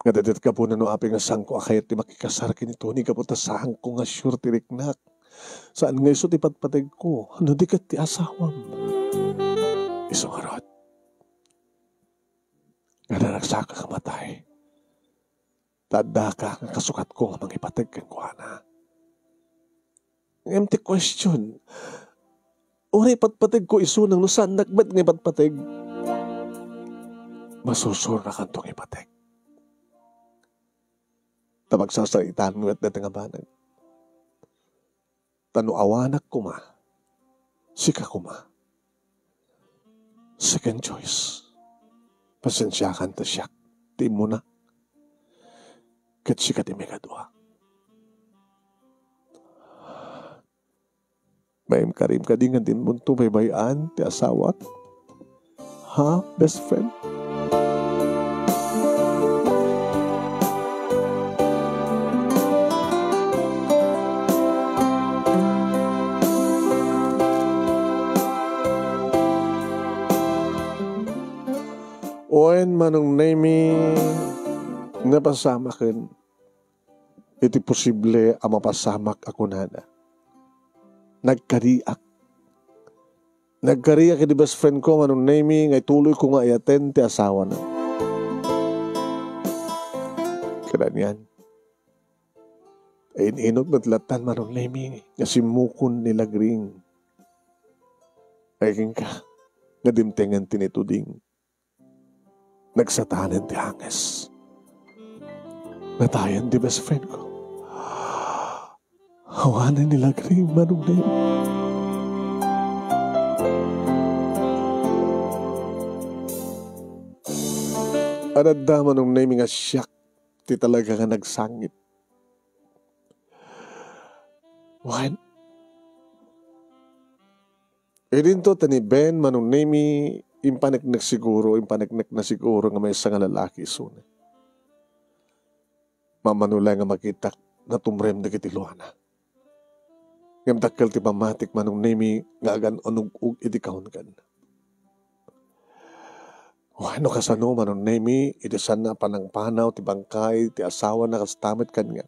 Nga dadat ka po na no aping asang ko akayat ti makikasar kini Tony ka po tasahang ko nga sure ti riknak. Saan nga iso ti patpatag ko? Ano di kat ti asawam? Isong harot. Nga naragsaka ka matay. Tadda ka nga kasukat ko nga mangipatag kang kuhana. Empty question. Uri patpatag ko iso nang nusan nakbat nga patpatag. Masusur na kantong ipatag. Tabagsasaitan mo at datang abanag. Tanuawanak ko ma. Sika ko ma. Second choice. Pasensyakan ta siya. Di mo na. Kat sika di may kadwa. Mayim karim ka di nga din munto may bayaan ti asawat. Ha, best friend? Oen manong nami napasamakin iti posible ang mapasamak ako nana. Nagkariak iti best friend ko manong nami ngay tuloy ko nga iaten ti asawa na. Kanyan ay inog natlatan manong nami nga simukon nila gring. Ay ka nadimtengan tinituding. Nagsatanan ti hanges. Natayan di best friend ko. Hawanan nila gring manong name. Anadda manong name nga siyak ti talaga nga nagsangit. Wan? Idinto tani Ben manong name impanagnak siguro nga may isang lalaki sune. Mamanulay nga makita na tumrem na kitiluana. Ngam dakkel ti pamatik manong nemi nga agan unug-ug iti kahon kan. Wano kasano manong nemi iti sana panangpanaw ti bangkay ti asawa na kastamit kan nga.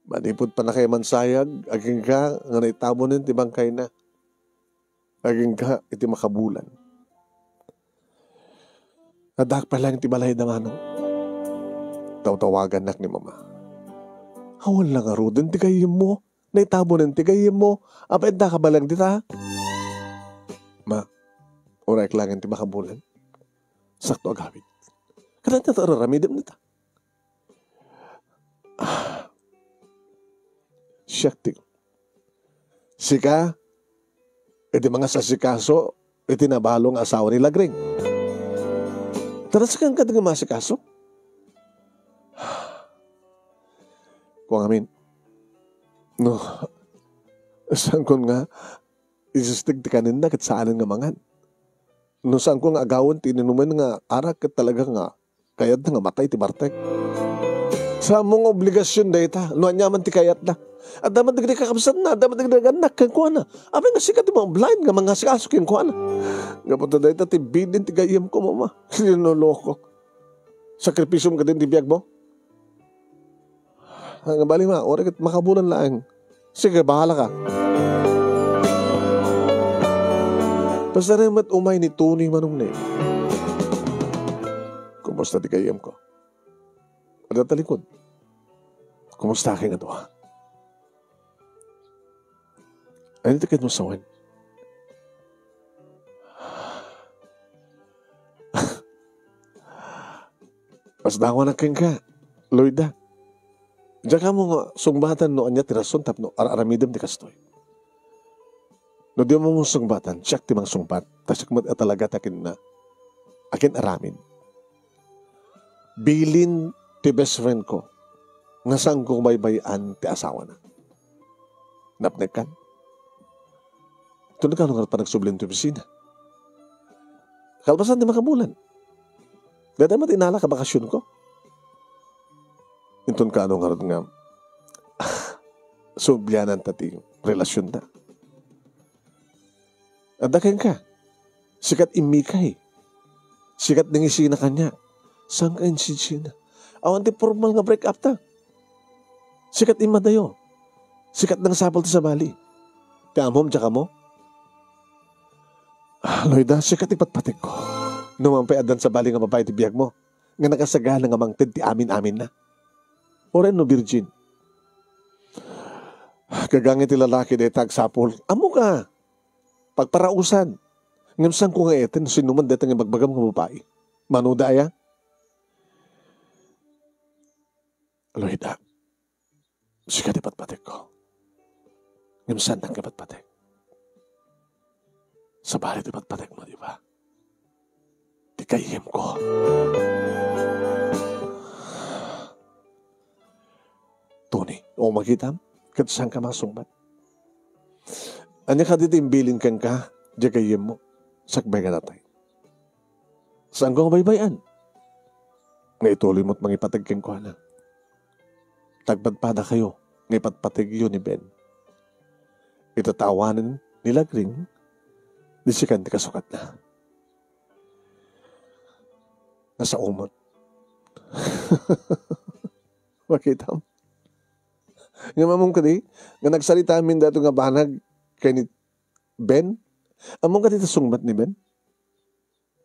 Manipod pa na kay mansayag aging ka nga naitabonin ti bangkay na. Aging ka iti makabulan. Nadak pa lang iti balay na manong. Tawagan nak ni mama. Hawan lang arudin ti kayim mo. Naitabonin ti kayim mo. Apa edda ka balang dita? Ma, oray klangan ti makabulan. Sakto agawid. Kadang nata araramidam nita. Siyakti. Sika, iti mga sasikaso, iti nabalong asawa ni Lagring. Tarasakan ka nga masikaso? Kung amin, no, saan ko nga, isistig ti kanin na kat saanan nga mangan. No, saan ko nga agawin, tininuman nga arak kat talaga nga, kayat na nga matay ti Bartek. Sa mong obligasyon da ita, no, anyaman ti kayat na. At dapat nagdi kakabsat na, dapat nagdi naganak kang kuha na. Abay nga sikat yung mga blind nga mga sikaso kang kuha na. Nga po tada ita, tibidin ti gayam ko, mama. Sinuloko. Sakripisyong ka din ti biyag mo. Nga bali ma, oray kat makabulan lang. Sige, bahala ka. Basta rin mat umay ni Tony manong na. Kumusta ti gayam ko? Ada talikod. Kumusta aking ato? Ano tikit mo sawan? Pas dawa na keng ka, Lloyda. Diyan ka mo nga sungbatan no anya tirason tapno aramidem ti kastoy. No di mo mong sungbatan, siyak ti mang sungbat, tasyak mat talaga takin na akin aramin. Bilin ti best friend ko nga saan kong baybayan ti asawa na. Napnek kan? Ito na ka nung pa nagsublin ti opisina. Kalpasan di makabulan. Dada mo tinala ka bakasyon ko. Intun ka ano nga rin nga. Subyanan tati relasyon ta. Adakan ka. Sikat imikay. Sikat nangisi na kanya. Saan ka insisi na? Awan ti formal nga break up ta. Sikat imadayo. Sikat nang sapal ta sa bali. Kamom tsaka mo. Loida, sikat ipatpatik ko. Numampay adan sa bali nga babae ti biyag mo. Nga nakasagala nga mangtid ti amin-amin na. Oren no virgin. Gagangit ti lalaki de tagsapol. Amo ka. Pagparausan. Ngamsang ko nga eten, sinuman deta nga magbagam nga babae. Manuda ya? Loida, sikat ipatpatik ko. Ngamsan nang kapatpatik. Sa balit ipatpatik mo, di ba? Di kayim ko. Tony, o magitam, katsang ka masungbat. Anya ka dito imbilin kang ka, di kayim mo, sakbay ka natay. Saan ko baybayan? Nga ituloy mo't mangipatag kang kuhanan. Tagpadpada kayo, nga ipatpatig yun ni Ben. Itatawanan nila Green, di siya kanti kasukat na. Nasa umot. Makita mo? Nga mamong ka di, nga nagsalita amin dato nga banag kay ni Ben, among ka dito sungbat ni Ben?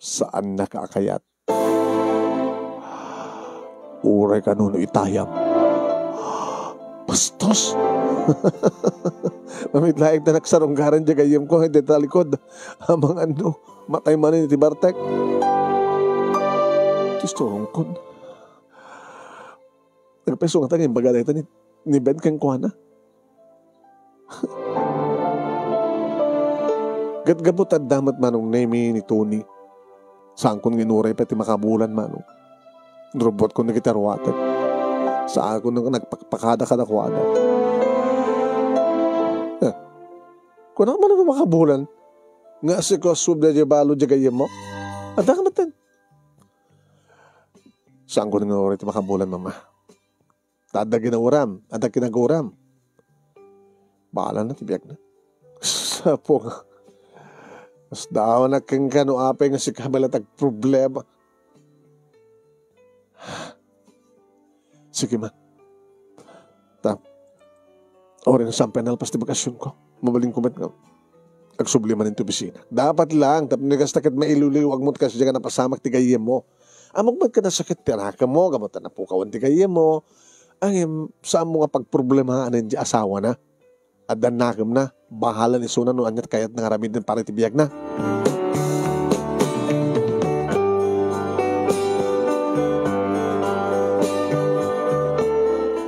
Saan nakakayat? Uray ka nuno itayam. Bastos! Mamitlaik na nagsarunggaran dyan kayem ko, hindi talikod. Amang ano, matay manin iti Bartek. Tisturong kon. Nagpeso nga tayo yung baga dito ni Ben kang kuha na. Gatgabot at damat manong nemi ni Tony. Saan kong ginuray pati makabulan manong. Robot ko na gitarwatet. Sa ako nung nagpakada ka na kuwada. Kung naman na makabulan, nga si ko subda di balo di gayem mo, ada ka natin. Saan ko nung ulit makabulan, mama? Tada ginauram, ada kinaguram. Bahala na, tibiyag na. Sapo nga. Mas daw na kang kano apay nga si kabalatag problema. Sige ma. Orin sa penal pas di bakasyon ko. Mabaling kumat nga. Agsubliman into bisina. Dapat lang. Tapos nagastakit mailuluwag mo kasi dyan ka napasamak tigayem mo. Amag ba't ka nasakit tiraka mo. Gamot na pukawan tigayem mo. Ang saan mo nga pagproblemahan ng asawa na. At danakam na. Bahala ni Suna no anyat kayat nangaramid din para tibiyag na.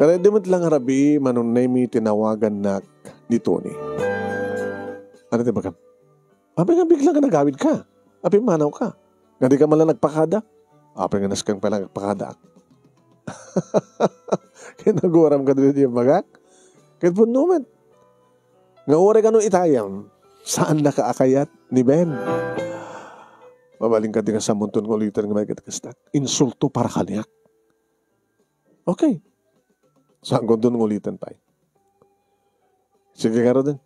Kaya dimot lang harabi, manunay mi tinawagan na ni Tony. Ano di ba ka? Api nga biglang ka nagawid ka. Api manaw ka. Nga di ka malang nagpakada. Api nga naskang palang nagpakada. Kinaguram ka doon yung magak. Kaya po naman. Nga ore ka nung itayam. Saan nakaakayat ni Ben? Mabaling ka din sa munton ko ulitan nga may katakastak. Insulto para kaniyak. Okay. Saan ko doon ulitan pa? Sige ka rin.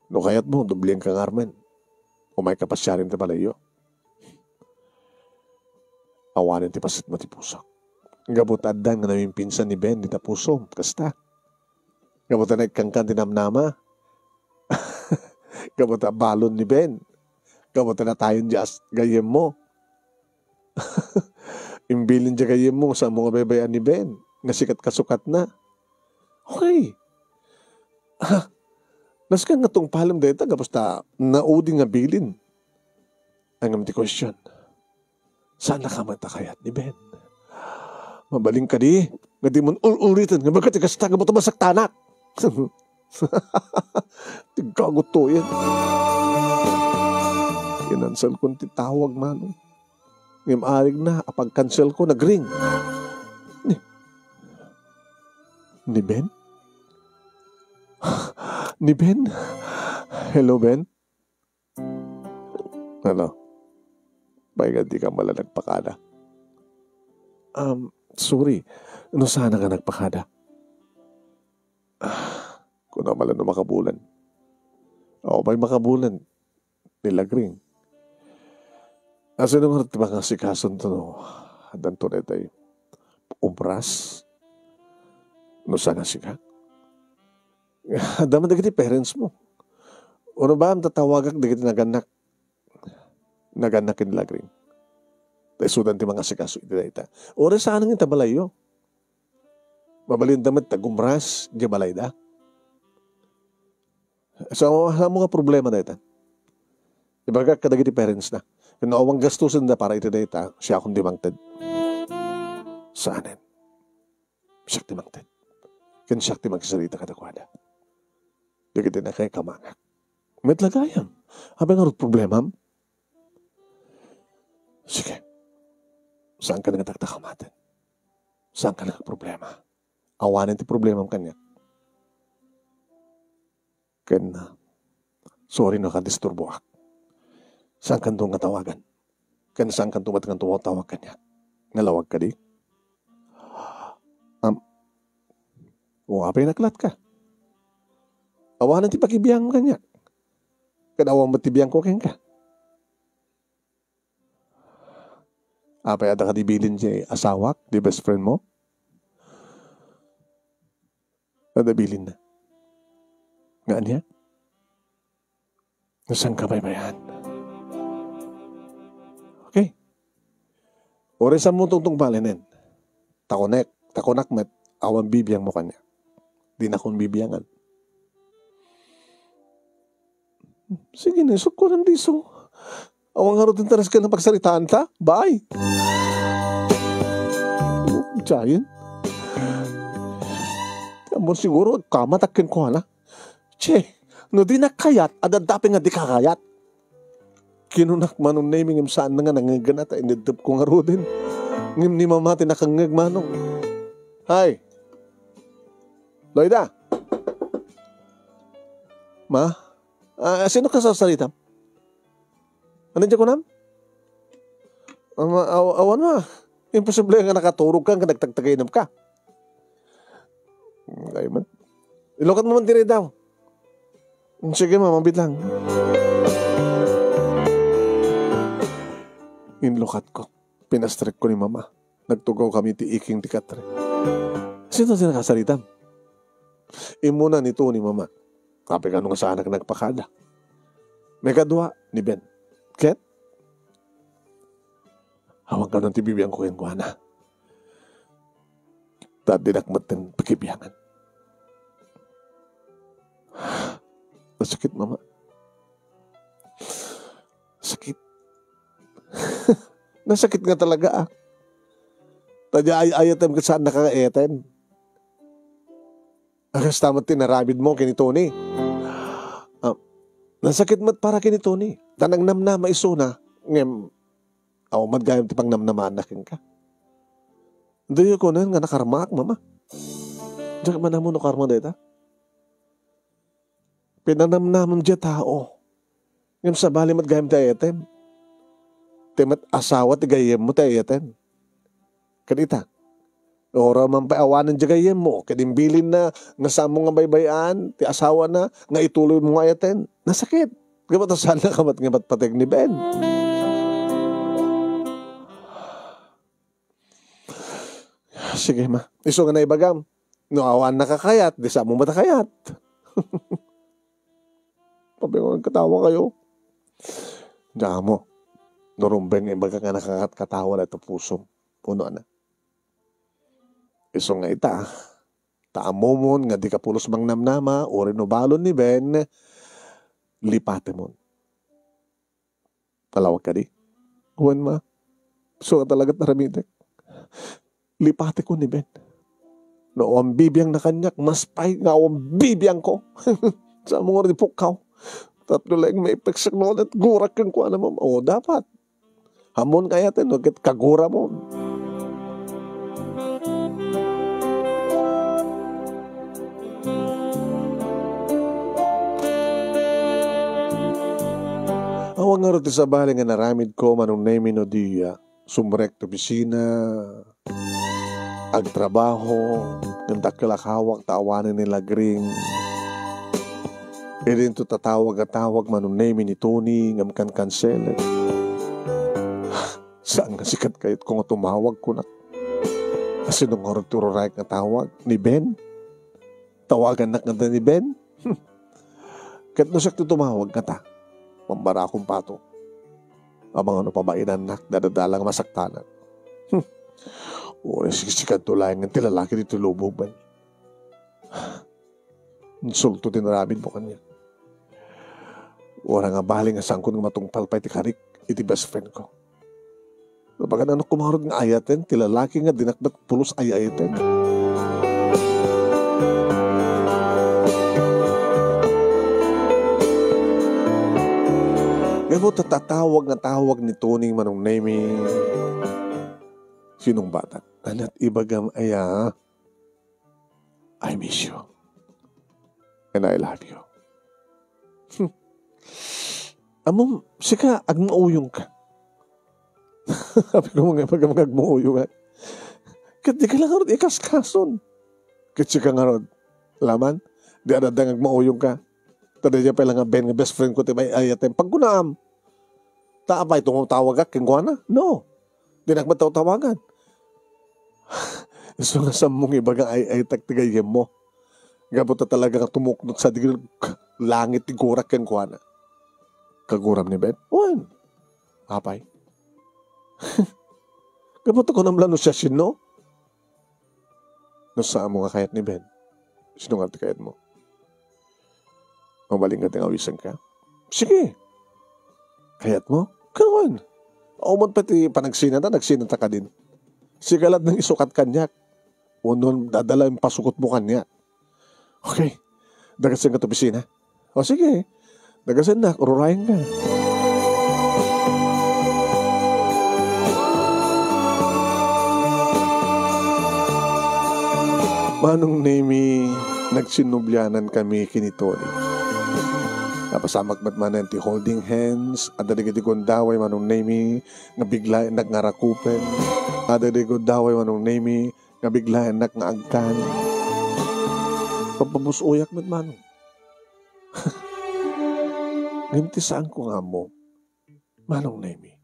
No kayat mo, dublihan kang armen. O may kapasyarin ta pala iyo. Awanin ti pasit mo ti puso. Gabutadang nga namin pinsan ni Ben, ni tapuso, kasta. Gabutan nagkangkan tinamnama. Gabutan balon ni Ben. Gabutan na tayon just gayem mo. Imbilin dyan kayo mo sa mga babayan ni Ben. Nga sikat kasukat na. Okay. Nas ka nga tong palam dito. Kapos ta naudi nga bilin. Ang amti question. Saan nakamata kayat ni Ben? Mabaling ka di. Nga di mo ulitin. Nga magkatikas ta. Nga mo tumasak tanak. Tigagot to yan. Inansal kong titawag man. Ngayon arig na, apag-cancel ko, nag-ring. Ni Ben? Ni Ben? Hello, Ben? Ano? Baga di ka mala nagpakada. Sorry. Ano sana ka nagpakada? Kung namala na makabulan. May makabulan. Nilagring. Asa nung harap diba nga si Kason to no? Hadan to netay. Ubras. No sana si ka? Daman na parents mo. Ano ba ang tatawagak na naganak? Naganakin lagring. Tay sudan ti mga sikaso iti dayta. Ora saan nga tabalayo? Mabalin damat tagumras di balay da. So mo nga problema dayta. Ibaga kadagiti parents na. Kung awang gastusin na para iti dayta, siya akong dimangted. Saanin? Siya dimangted. Kan siya dimangkisalita kadakwada. Di kita na kay kamangak. Met lagayam. Habang nga problema, sige. Saan ka nagtatakamatin? Saan ka nagproblema? Awanin ti problema ang kanya. Kaya sorry na ka-disturbo ak. Saan ka doon tawagan? Kaya saan ka doon matang tumawag kanya? Nalawag ka di? Apay naklat ka. Awanan ti pakibiyang kanya. Kaya awang matibiyang ko kaya ka. Apay ada ka dibilin siya asawak, di best friend mo? Nadabilin na. Nga niya? Nasaan ka baybayan? Okay. Ore sa mo tungtong balinin. Takonak met, awang bibiyang mo kanya. Di na kong bibiyangan. Sige na, isok ko ng diso. Awang harot interes ka na pagsaritaan ta? Bye! Giant. Amon siguro, kamatakin ko hala. Che, no di nakayat, adadapi nga di kakayat. Kinunak manong naming im saan na nga nangaganat ay nidap ko nga rodin. Ngim ni mamati nakangag manong. Hi! Loida! Ma? Sino ka sa salita? Ano dyan ko nam? Awan ma. Imposible nga nakaturog ka, nagtagtagainam ka. Ay man. Ilokat mo man tiri daw. Sige ma, mabit lang. Inlokat ko. Pinastrek ko ni mama. Nagtugaw kami ti iking ti katre. Sino sila kasalitan? Imuna nito ni mama. Kapag ano nga sa anak nagpakada. May kadwa ni Ben. Ket? Hawag ka ng tibibiyang ko yung kuhana. Dati nakmatin pakibiyangan. Nasakit, mama. Sakit. Nasakit nga talaga Tadya ayatem ka saan nakakaeten. Akas tamat tinarabid mo kini Tony. Nasakit mat para kini Tony. Tanang namnama isuna. Ngem, madgayam tipang namnaman nakin ka. Hindi ko na nga nakarmak, mama. Diyan ka mo no karma deta. Pinanamnamon dya tao. Ngem sa bali madgayam tayo etem. Timat asawa ti gayem mo tayo etem. Kanita. Ora man pa awanan dya gayem mo. Kadimbilin na nasamo nga baybayan. Ti asawa na. Nga ituloy mo nga etem. Nasakit. Gamatasan na kamat nga patpatek ni Ben. Sige ma. Iso nga na ibagam. No awan nakakayat. Di sa mo matakayat. Pabingon katawa kayo. Diyan mo. Norumbeng ibaga nga nakakatawa na ito puso. Puno na. Iso nga ita. Taamomon nga di ka pulos mang namnama. O rinobalon ni Ben. Lipate mo. Talawag ka di. Huwan ma. So ka talaga naramitek. Lipate ko ni Ben. No, ang bibiyang na kanyak. Mas pay nga ang bibiyang ko. Sa mga rin pukaw. Tatlo lang may ipeksak mo at gurak kang kuha na mo. O, dapat. Hamon kaya tayo. No, kagura mo. Awang nga rin sa bali nga naramid ko manong name no diya. Sumrek to bisina. Agtrabaho. Ganda kalakawak taawanan nila gring. Irin to tatawag manong name ni Tony ngam kan cancel. Saan nga sikat kayit ko nga tumawag ko na. Kasi nung oras turoray nga tawag ni Ben. Tawagan na nga ni Ben. Kat no siya tumawag nga ta. Pambara akong pato. Amang ano pa ba inanak, dadadalang masaktanan. O, siksikan tulay ng tilalaki dito lubog ba? Insulto din namin mo kanya. Wala nga baling nga sangkon nga matungpal pa iti karik, iti best friend ko. Bagan ano kumarod nga ayaten, tilalaki nga dinakdat pulos ayaten. Ngayon tatatawag nga tawag ni Tony manong name sinong bata. Anat ibagam aya, I miss you. And I love you. Amom, sika, agmauyong ka. Sabi ko mga ibagam agmauyong ka. Kat di ka lang harod ikaskason. Kat sika nga rod. Laman, di adadang agmauyong ka. Tada dyan pala nga Ben, nga best friend ko, tibay ayatem. Pagkunaam. Taapay, tumutawag ka, kingwana? No. Di nagmataw-tawagan. So nga sa mong ibagang ay tagtigayem mo. Gabuta talaga nga tumuknot sa digil langit tigurak kingwana. Kaguram ni Ben? Wan. Apay. Gabuta ko namla no siya sino? No saan mo nga kayat ni Ben? Sino nga kayat mo? Mabaling ka tingawisan ka? Sige. Kayat mo? Kawan. Umon pati panagsinata, nagsinata ka din. Sigalat ng isukat kanyak. O nun, dadala yung pasukot mo kanyak. Okay. Dagasan ka to pisina. O sige. Dagasan na, ururahin ka. Manong name nagsinubyanan kami kinitoni. Napasamak matmanan ti holding hands, adadagadi kong daway manong name nga bigla nagngarakupen, adadagadi kong daway manong name nga bigla nagngagkan. Pampabusuyak matmanong. Ngimti saan ko nga mo, manong name.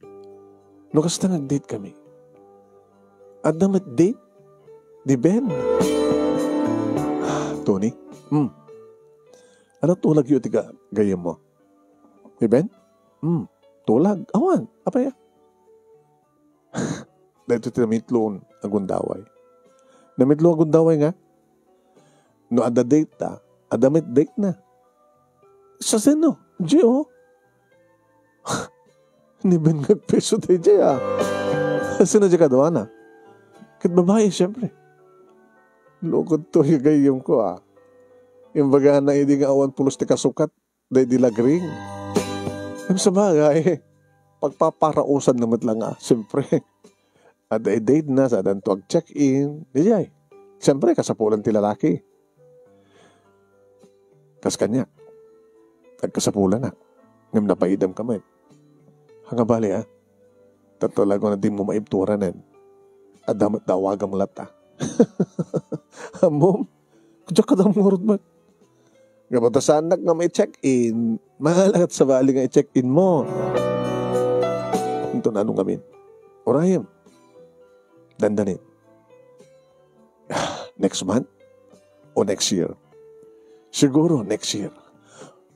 No kasta nag-date kami. At namat date, di Ben. Tony? Ano tulag yun tiga gayam mo? Di Ben? Tulag. Awan. Apa ya? Dahil ito namitloon ang gundaway. Namitloon ang gundaway nga. No ada date ta. Adamit date na. Sa sino? Gio. Ni Ben nagpeso tayo dyan Sino dyan ka doon Kit babae siyempre. Lukod to yung gayam ko Yung baga na hindi nga awan pulos ti kasukat, dahil di lagring. Yung sa bagay, pagpaparausan naman lang siyempre. At date na, sa danto check-in, di jay. Siyempre, kasapulan ti lalaki. Kas kanya, nagkasapulan na. Ngam napaidam kamay. Hanga bali Tatulago na di mo maibturanan. At damat dawagang lata. Amom, kudya ka daw murod man. Kapatasan nga may check-in, mahalagat sa bali nga i-check-in mo. Ito na anong gamin? Orayim. Dandanin. Next month? O next year? Siguro next year.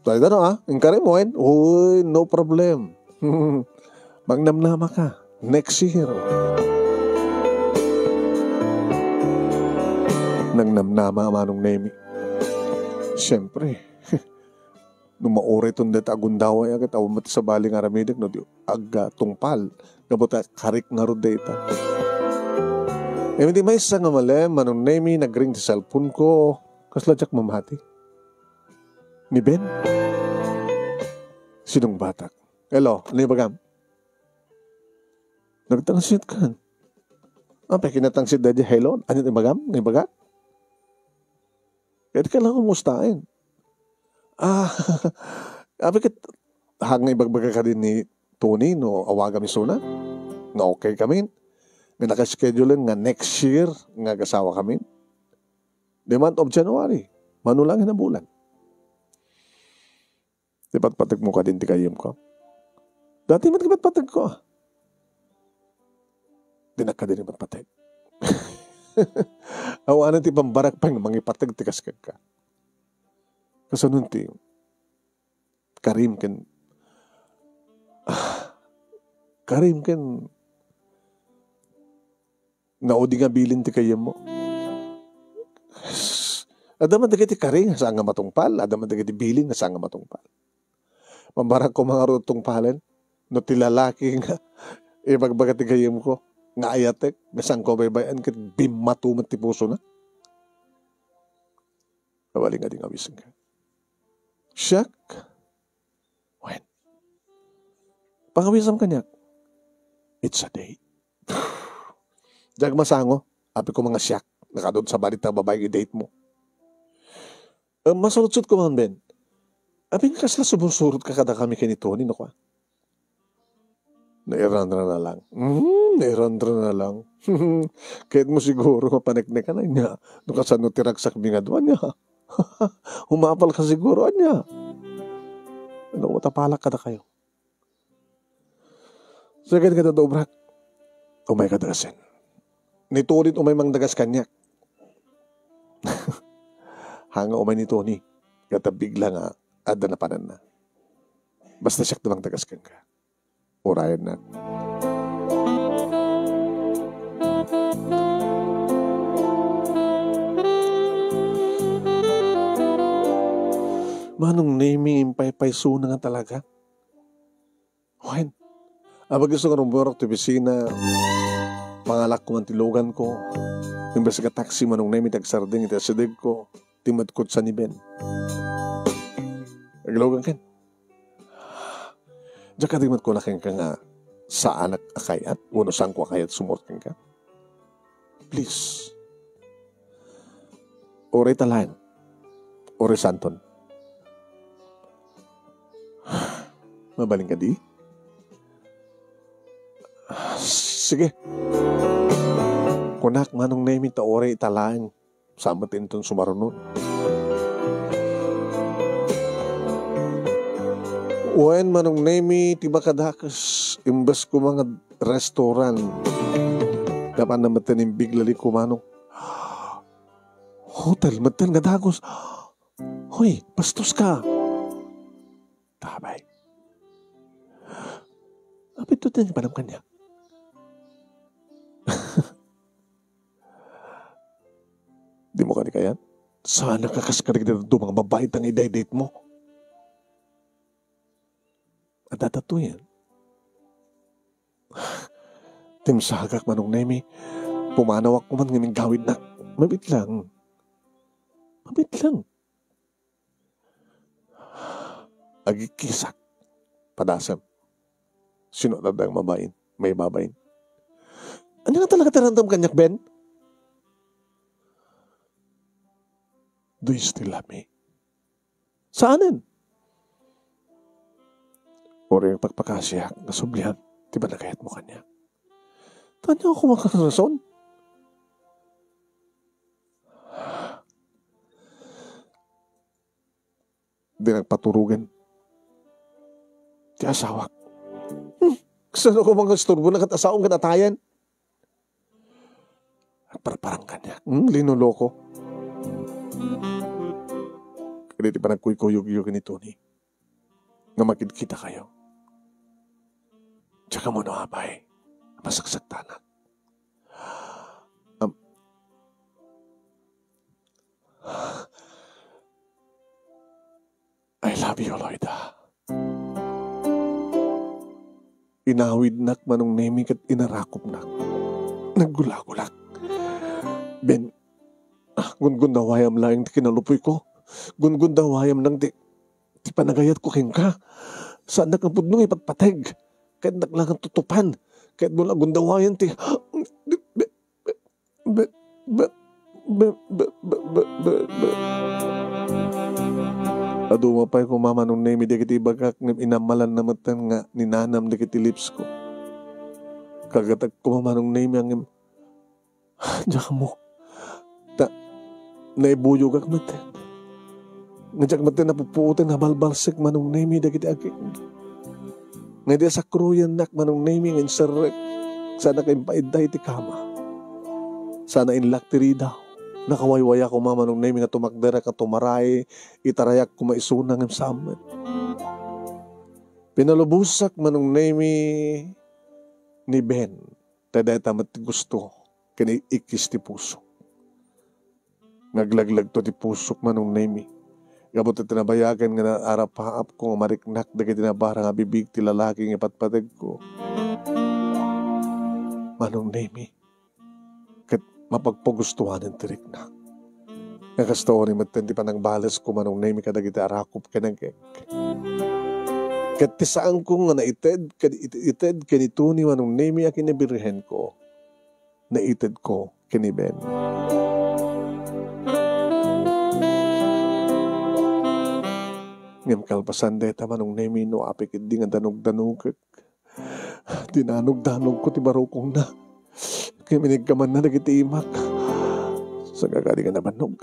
Tayo na ingkari mo uy, no problem. Magnamnama ka. Next year. Nagnamnama manong name. Siyempre, nung maure itong data agundaway agad, awam mati sa baling aramidik, no, aga tungpal, kabuta karik nga ro data. Hindi may isa nga mali, manong name, nag-ring sa cellphone ko, kasladyak mamati. Ni Ben? Sinong batak? Hello, ano yung bagam? Nagtangsit ka. Kinatangsit dadya, hello, ano yung bagam? Ano yung bagam? Kaya ka lang kumustain. Abikit, hanga ibagbaga ka din ni Tony no awaga mi suna nga okay kami nga nakaschedule nga next year nga gasawa kami the month of January manulangin na bulan di patpatag mo ka din ti kayim ko dati man patpatag ko di na ka din patpatag awanan ti pambarak pang mangipatag ti kaskag ka kasanun ti Karim ken naudi nga bilin ti kayam mo. Adaman da ti karing sa nga matungpal, adaman da ti bilin sa nga matungpal. Mambarang ko mga rutong palen, no ti lalaki nga ibagbaga ti kayam ko, nga ayatek, nga sang ko baybayan ket bimatumat ti puso na. Nawali nga di nga wisang ka. Siyak, when? Pangawisam kanya, it's a date. Diyan masango, api ko mga siyak, nakadod sa balit na babae i-date mo. Masalutsot ko man, Ben. Api nga kasla subusurot ka kada kami kay ni Tony, no ka? Nairandra na lang. Nairandra na lang. Kahit mo siguro mapaneknek ka na niya. No kasano tiragsak bingadwa niya. Humapal ka siguro niya. Ano, matapalak ka na kayo. Second ka na dobrak. Umay ka dagasin. Nito ulit umay mang dagas kanyak. Hanga umay ni Tony. Kata bigla nga, ada na panan na. Basta siyak namang dagas kan ka. Urayan na. Manong naming impay-pay suna nga talaga. When? Abag gusto ko rumburok to bisina, pangalak ko ang tilogan ko, imbes ka taxi manong naming tagsarding ita sidig ko, timad ko sa ni Ben. Aglogan ken. Diyan ka timad ko na ken ka nga sa anak akayat, uno sang ko akayat sumorting ka. Please. Ore talan. Ore santon. Mabaling ka di? Sige. Kunak manong name ita ore italaan. Sama tintong sumarunod. Uwan manong name tiba kadakas. Imbas ko mga restaurant. Dapat na matanim biglali ko manong. Hotel, matan nga dagos. Hoy, bastos ka. Tabay. Apit to din panam kanya. Di mo ka ni kayan? Sana kakaskarig na ito mga babae tang i-date mo. At datato yan. Tim sagak manong nemi, pumanawak ko man ngaming gawid na. Mabit lang. Mabit lang. Agikisak. Padasam. Sino dadang mabain? May babain. Ano nga talaga tarandam kanyak, Ben? Do you still love me? Saanin? Ori yung pagpakasya, nasublihan, di ba nakayat mo kanya? Tanya ako makarason? Di nagpaturugan. Di asawak. Saan ako mga isturbo na katasaong kanatayan? Parang kanya. Linuloko. Kaya di pa nagkuyuyog-yug ni Tony. Nga makikita kayo. Tsaka mo na abay. Masaksak tanak. I love you, Loida. Inawid nak manong neming at inarakop nak. Naggulagulak. Ben, gun-gundawayam lang di kinalupoy ko. Gun-gundawayam lang di panagayat ko king ka. Saan nakapudnong ipatpateg. Kahit naklangang tutupan. Kahit mula gundawayan ti. Adumapay ko mama nung name dikiti bagak inamalan na matan nga ninanam dikiti lips ko. Kagatag ko mama nung name ang diyak mo. Naibuyog ak matan. Ngajak matan napupuutan na balbalsik manong name dikiti aking. Nga di sa kruyan nak manong name ng inserek. Sana kayong paidday ti kama. Sana inlaktiri daw. Nakawaywaya ko mama nung name nga tumakdera ka tumaray, itarayak ko maisunang sa amin. Pinalubusak manong name ni Ben, taday tamat gusto, kani ikis ti puso. Naglaglag to ti pusok manong name. Gabot at tinabayagan nga na arap-haap ko mariknak dagay tinabara nga bibig ti lalaking ipatpatag ko. Manong name, mapagpagustuhan ng tirik na. Nakastory matan di pa nang balas ko manong name kadagiti arakop ka ng kek. Kat tisaan ko nga naited kanito ni manong name akin nabirhen ko. Naited ko kini Ben. Ngam kalpasan deta manong name no apik di nga danog-danog. Dinanog-danog ko ti barokong na. Kaya minigkaman na nagitiimak. Sa gagadi ka nabanog.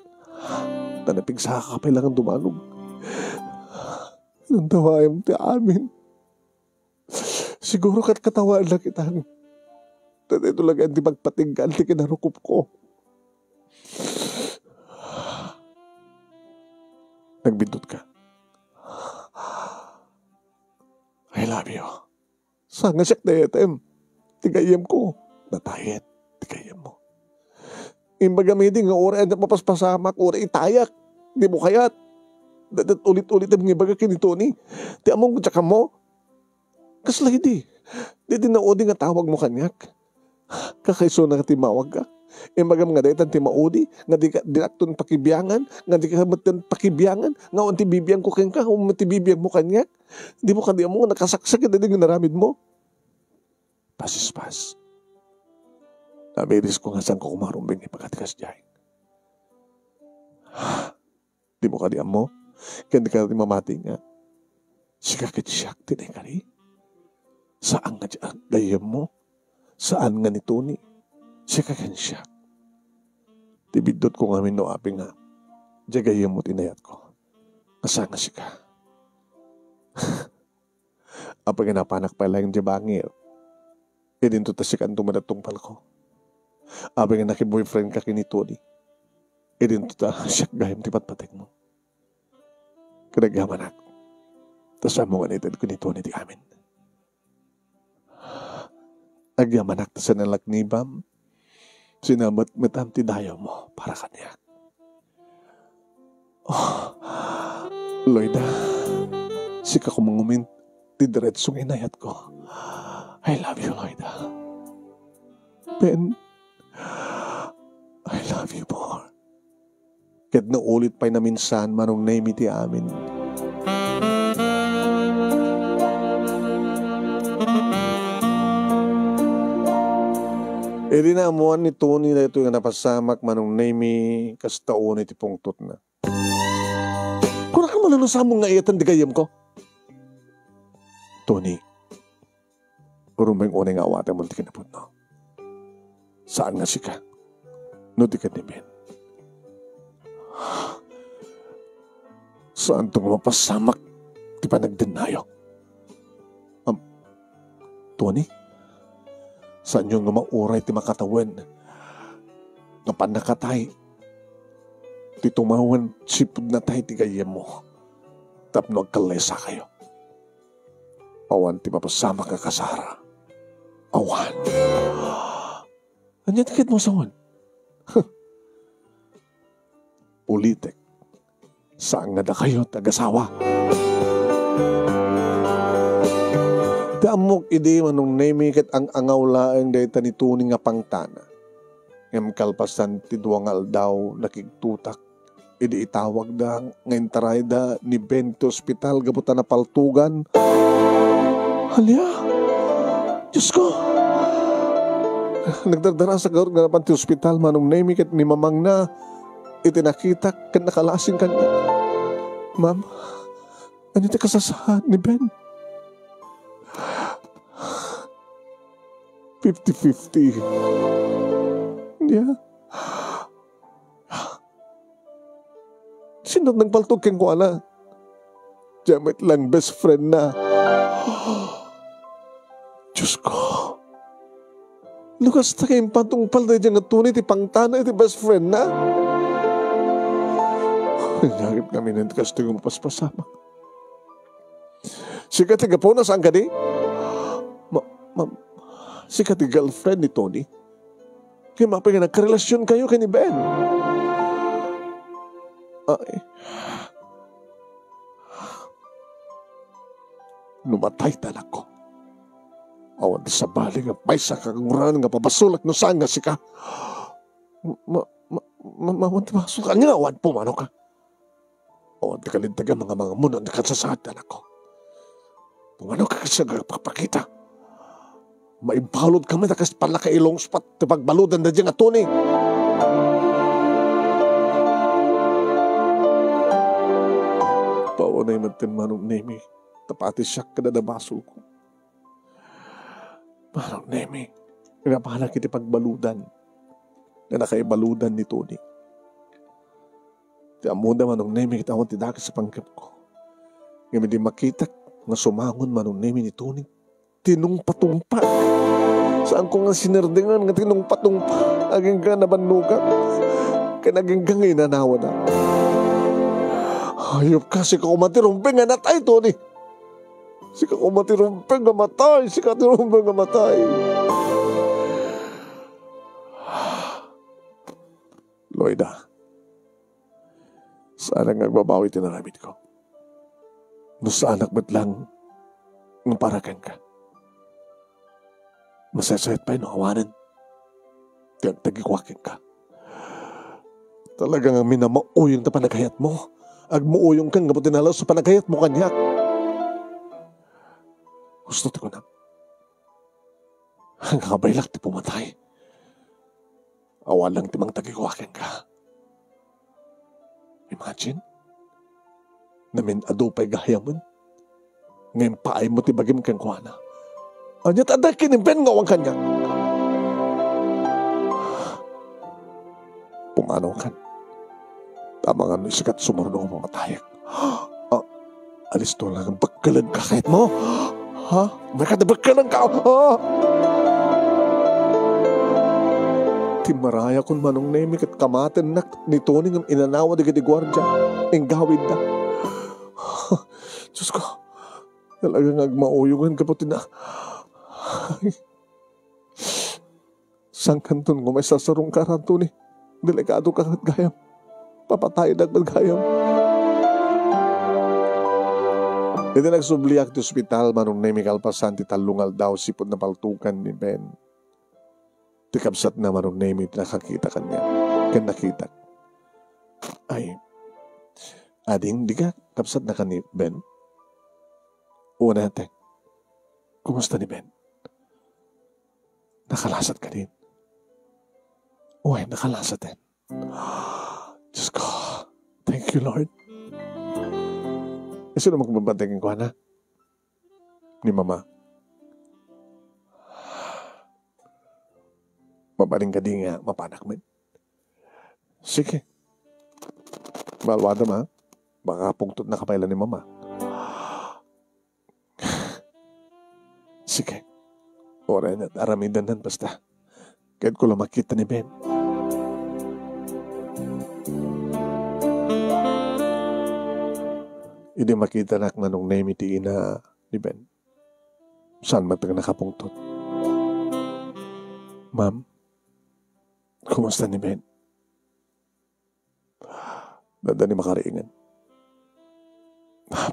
Tanapig sa kakapay lang ang dumanog. Nang tawayam ti amin. Siguro kat katawaan lang kitang. Ito lang ang di magpatinggan ti kinarukup ko. Nagbindot ka. I love you. Sanga siyak na yatem. Tigayam ko. Natayet. Tigayam mo. Imbagamitin nga ora na mapaspasamak, ora itayak. Di mo kayat. Ulit-ulit ang mga baga kinito ni. Di among tsaka mo. Kaslay di. Di naudi nga tawag mo kanyak. Kakaiso na timawag ka. Imbagam nga daytan timaudi. Nga di ka direkton pakibiyangan. Nga di ka matan pakibiyangan. Nga unti bibiyang ko keng ka. Unti bibiyang mo kanyak. Di mo kanya mo nakasaksak. Di nga naramid mo. Pasispas. Namiris ko nga saan ko kumarumbing ipagatikas dyan. Di mo kaniam mo? Kaya di ka natin mamati nga. Sikakit siyak tinay ka rin. Saan nga dyan? Gayam mo? Saan nga nito ni? Sikakit siyak. Tibidot ko nga minuaping nga. Diyan gayam mo tinayat ko. Saan nga sika? Apag napanak pa lang dyan bangir. E din to tasikan tumadatong palko. Abang nga naki-boyfriend ka kinito ni. E din to ta siyak gayam tipat-patek mo. Kanagaman ako. Tas amo nga nitad ko nito ni di amin. Agyaman ako sa nalaknibam. Sinamat-matam ti dayo mo para kanya. Oh, Loida, sika ko mangumin ti diretsong inayat ko. I love you, Loida. Ben, I love you more. Kat naulit pa'y na minsan manong name iti amin. E di na amuan ni Tony na ito yung napasamak manong name kas taon iti pungtot na. Kura ka malano sa mong ngaiyatan di kayam ko? Tony, urumay unay nga awatan mo di kinapot no? Saan nga sika? No di ka ni Ben? Saan itong mapasamak di pa nagdenayo? Tony? Saan yung mauray ti makatawan? Nga panakatay? Ti tumawan sipod na tayo ti gayam mo. Tapno agkalesa kayo. Awan ti mapasamak ka kasara. Awan. Anya tikit mo sawan? Politik. Saan nga na kayo tagasawa? Ti amok idi manong name ket ang angaw laeng dayta ni tuning nga pangtana. Ngem kalpasan ti duang aldaw nakigtutak. Idi itawag da ngayon taray da ni Bento Hospital gabutan na paltugan. Halya! Diyos ko! Nagdardara sa garapan ti hospital manong name ni mamang na itinakita kan nakalasing kanya. Ma'am, Ano ti kasasahan ni Ben? 50-50. Yeah. Sino nagpaltog keng ko ana? Jamit lang best friend na. Diyos ko. Lukas ta kayong patungpal na dyan nga tunay ti pangtana iti best friend na. Nagagip kami ng kasto yung paspasama. Sika ti gapo na saan ka di? Sika ti girlfriend ni Tony. Kaya mapagin nagkarelasyon kayo kay ni Ben. Ay. Numatay talag ko. Awan sa bali nga paisa kaguran nga pabasulak no saan nga sika. Masul ka nga awan pumano ka. Awan kalintaga mga munon na kasasad talag ko. Pumano ka kasi nagpapakita. Maibalod kami na kasi pala ka ilong spot na pagbaludan na dyan nga Tony. Pawanay matin manong Nemi. Tapati siya kada na basol ko. Manong Nemi. Pinapahala kita pagbaludan. Na nakaibaludan ni Tony. Ti amuda manong Nemi kita akong tidaki sa panggap ko. Ngayon di makita nga sumangon manong Nemi ni Tony. Tinungpa-tungpa. Saan ko nga sinerdingan nga tinungpa-tungpa. Aging ka nabanuga. Kaya naging ka ngayon nanawa na. Ayop ka, si kakumatirumpeng nga natay, Tony. Si kakumatirumpeng nga matay. Si kakumatirumpeng nga matay. Loida, saan ang nagbabawi tinaramid ko? No sa anak ba't lang ng parakan ka? Masasayat pa yun, awanan. Tagikwakin ka. Talagang minamauyong na panagayat mo. Agmuuyong kang gabutin halos sa panagayat mo kanyak. Gusto ko na. Ang kabaylak ti pumatay. Awalang timang tagikwakin ka. Imagine. Namin adupay gahyaman. Ngayon paay mo ti bagim kang kuwana. Anyat ada kinimpen ngawang kanya. Pumanaw kan. Tama nga sikat sumurno ang mga tayak. Alis to lang ang bagkalan ka kahit mo. Ha? May kadabagkalan ka. Timaraya kung manong Nemi kat kamaten na ni Tony ng inanawa di gwardya. Ang gawid na. Diyos ko. Talagang agmauyungan ka po tina. Sang kanton ko may sasarong karanto ni delikado ka at gayam. Papatay na at gayam. Ito nagsubliak ti ospital manong Nemi kalpasan ti talungal daw sipod na paltukan ni Ben. Ti kabsat na manong Nemi nakakita kanya. Kan nakita. Ay, ading di ka kabsat na ka ni Ben? Oo natin. Kumusta ni Ben? Nakalasat ka din. Uy, nakalasat din. Diyos ko. Thank you, Lord. E sino magbabantingin ko, na? Ni Mama. Mabaling ka din nga, mapanak mo. Sige. Malwada ma. Baka pungtot na kapailan ni Mama. Sige. Oray na, aramidan nan basta. Kahit ko lang makita ni Ben. Hindi makita na manong Nemi ti ina ni Ben. Saan matang nakapungtot? Ma'am, kumusta ni Ben? Dada ni makariingan.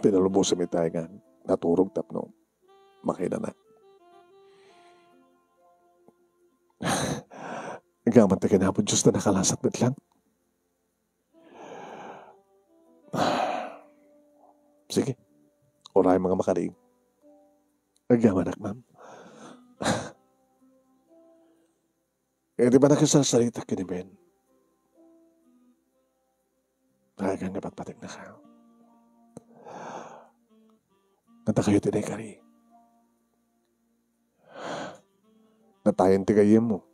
Pinalubos sa mitayangan. Naturog tapno. Makinanak. Gaman tayo na po Diyos na nakalasat ba't lang? Sige. Oray mga makariing. Nagamanak, ma'am. Eh, di ba nakasasalita ka ni Ben? Talagang napatpatik na ka. Nata kayo tinekari. Natayan tigayim mo.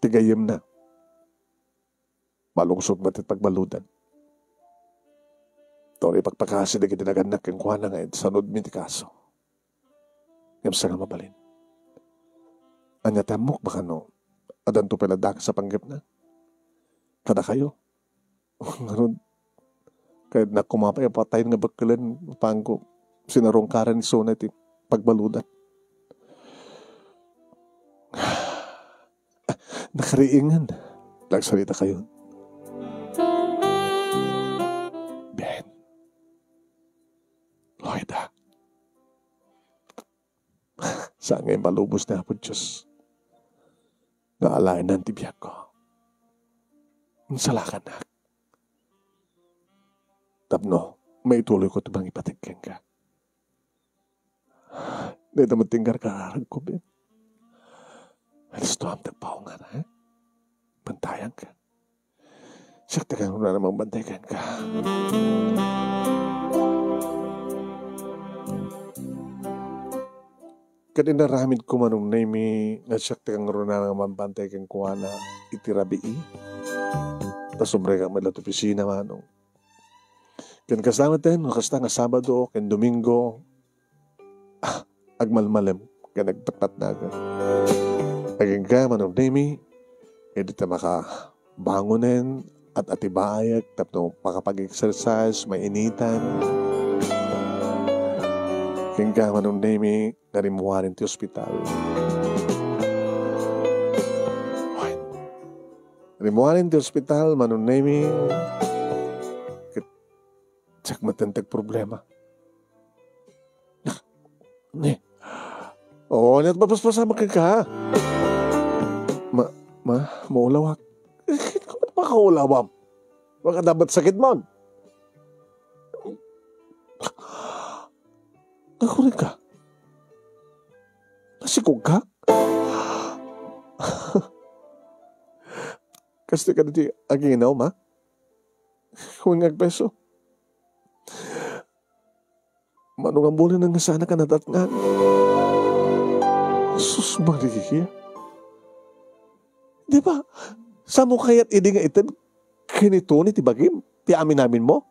Tigayim na. Malungsog batit pagbaludan. Tori pagpakasi na kitinagannak yung kuha na ngayon. Sanod mi ti kaso. Yamsa nga mabalin. Anya tamok baka no. Adan to peladak sa panggip na. Kada kayo. Ngayon. Kahit na kumapay patayin nga bakilan. Pangko. Sinarongkaran ni Sona iti pagbaludan. Nakariingan. Nagsalita kayo. Ben. Loida. Saan ngayon malubos na po Diyos? Naalain ng tibiyag ko. Salakan na. Tapno, may tuloy ko ito bang ipatigyan ka? Dito mo tinggar kararag ko, Ben. Alis to ang tagpaw nga na, bantayan ka. Sakta kang na namang bantayan ka. Kanina ramid ko manong naimi nga sakta kang na namang bantayan kuha na itirabi. Tas sobre ka may lato pisina manong. Kan kasama tayo, nakasta nga Sabado, kan Domingo, agmalmalem, kan nagtatpat na ka. Naging ka manong naimi, hindi ta makabangunin at atibayag, tapno makapag-exercise, may initan. Naging ka manong naimi, narimuwarin ti ospital. Narimuwarin ti ospital, manong naimi, sak matantag problema. Oo, net papaspasama ka. Maulawak. Kamat makaulawam? Baka dapat sakit mo. Nakunin ka. Nasikog ka? Kasi ka dito aginaw, ma? Kung nagpeso. Manong ang bulan ng sana ka natatngan. Sus, magigigil. Di ba? Sa mo kaya't idi nga itin, kinito ni tibagim, ti amin namin mo.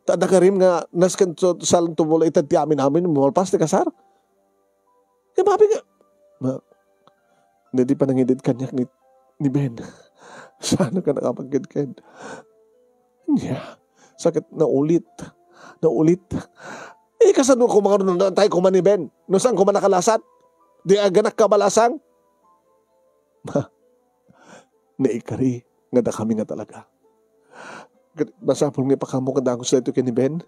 Tada ka rin nga, naskan salang tumula itan, ti amin namin, malpas ti kasar. Di ba, nga, hindi pa nangidid kanyak ni Ben. Sana ka nakapagkid-kid. Yeah. Sakit na ulit. Kasano ko mga tayo kuman ni Ben? No saan ko man nakalasat? Di aganak kabalasang? Naikari, nga da kami nga talaga. Masapol nga pa kamo kadangos na ito kini Ben.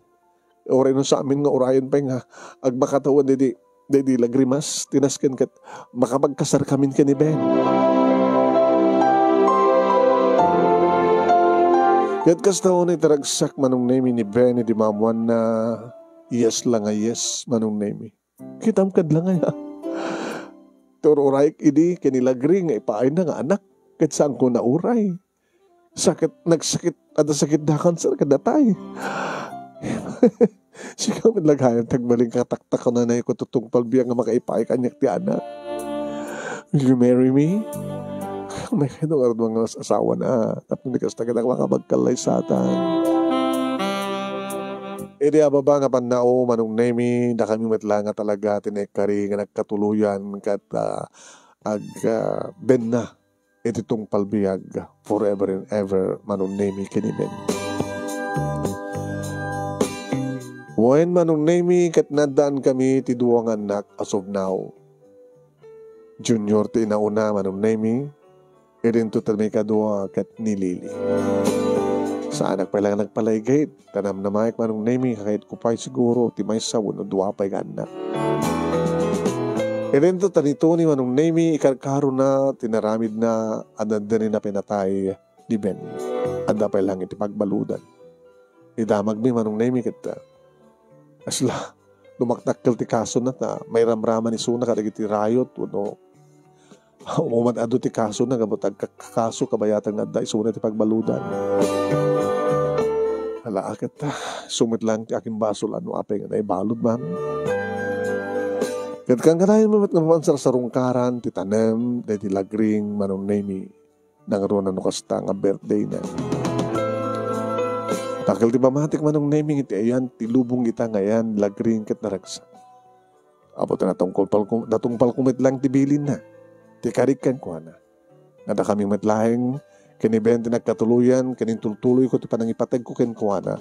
Oray no sa amin nga orayon pa nga agmakatawan di lagrimas, tinasken kat makapagkasar kami kini Ben. Kat kastaw na itaragsak manong name ni Ben, di mamuan na yes lang nga yes manong name. Kitam kad lang nga. Turo oray idi kinilagri nga ipaay na nga anak. Kat saan ko na uray. Nagsakit, at sakit na cancer kadatay. Sigaw man laghayan, tagmaling kataktak ko na na ko tutong palbiyang nga makaipay kanyak ti anak. Will you marry me? May kayo nga mga asawa na. Tapos nikas na kita makabagkalay sa atan. Idi ababa nga panao manong nemi na kami matla nga talaga tinekari nga nagkatuluyan kat ben na. Ito itong palbiyag forever and ever manong nemi kinimen. When manong nemi kat nadaan kami ti duwang anak as of now. Junior ti inauna manong nemi. Irin to tamay kadua kat nilili. Sa anak pa lang nagpalaygay. Tanam na maik manong nemi kahit kupay siguro ti may sawon o duwapay ka anak. Irin to tanito ni manong nemi ikarkaro na tinaramid na adanda na pinatay ni Ben. Adda pa lang iti pagbaludan. Idamag mi manong nemi kita. Asla lumaktakkel ti kaso na may ramraman ni Suna kadag iti rayot no. Umumad ado ti kaso na kabutag kakaso kabayatang nadda Suna ti pagbaludan. Hala akat sumit lang ti aking basol ano apay nga naibalod man. Kat kang kanayon mamat nga mansar sa rungkaran ti tanem dahil ti lagring manong nemi nang ron ano kasta nga birthday na. Takil ti mamatik manong nemi iti ayan ti lubong kita ngayan lagring kat naragsa. Apo ta natungpal kumit lang ti bilin na. Ti karikan ko na. Nada kami matlahing kinibente nagkatuluyan, kinintultuloy ko ti panangipatag ko kinkuana.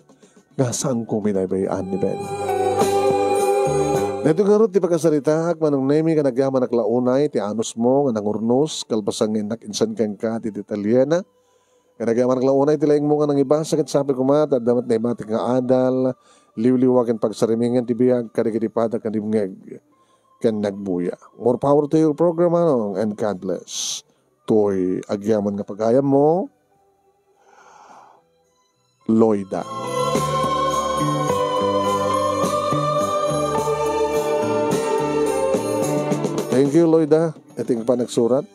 Nga saan ko minaybayaan ni Ben. Dito nga ron ti pagkasaritak manong nemi ka nagyaman naklaunay ti anos mo nga nangurnos kalbasang nakinsan kang ka ti Italiana. Ka nagyaman naklaunay ti laing mo nga nang iba sakit sabi ko mat at damat na ibatik nga adal liwliwakin pagsarimingan ti biyag karikitipada kanimngeg kan nagbuya. More power to your program anong and God bless. To'y agyaman nga pagayam mo, Loida. Thank you, Loida. Ito yung pa nagsurat.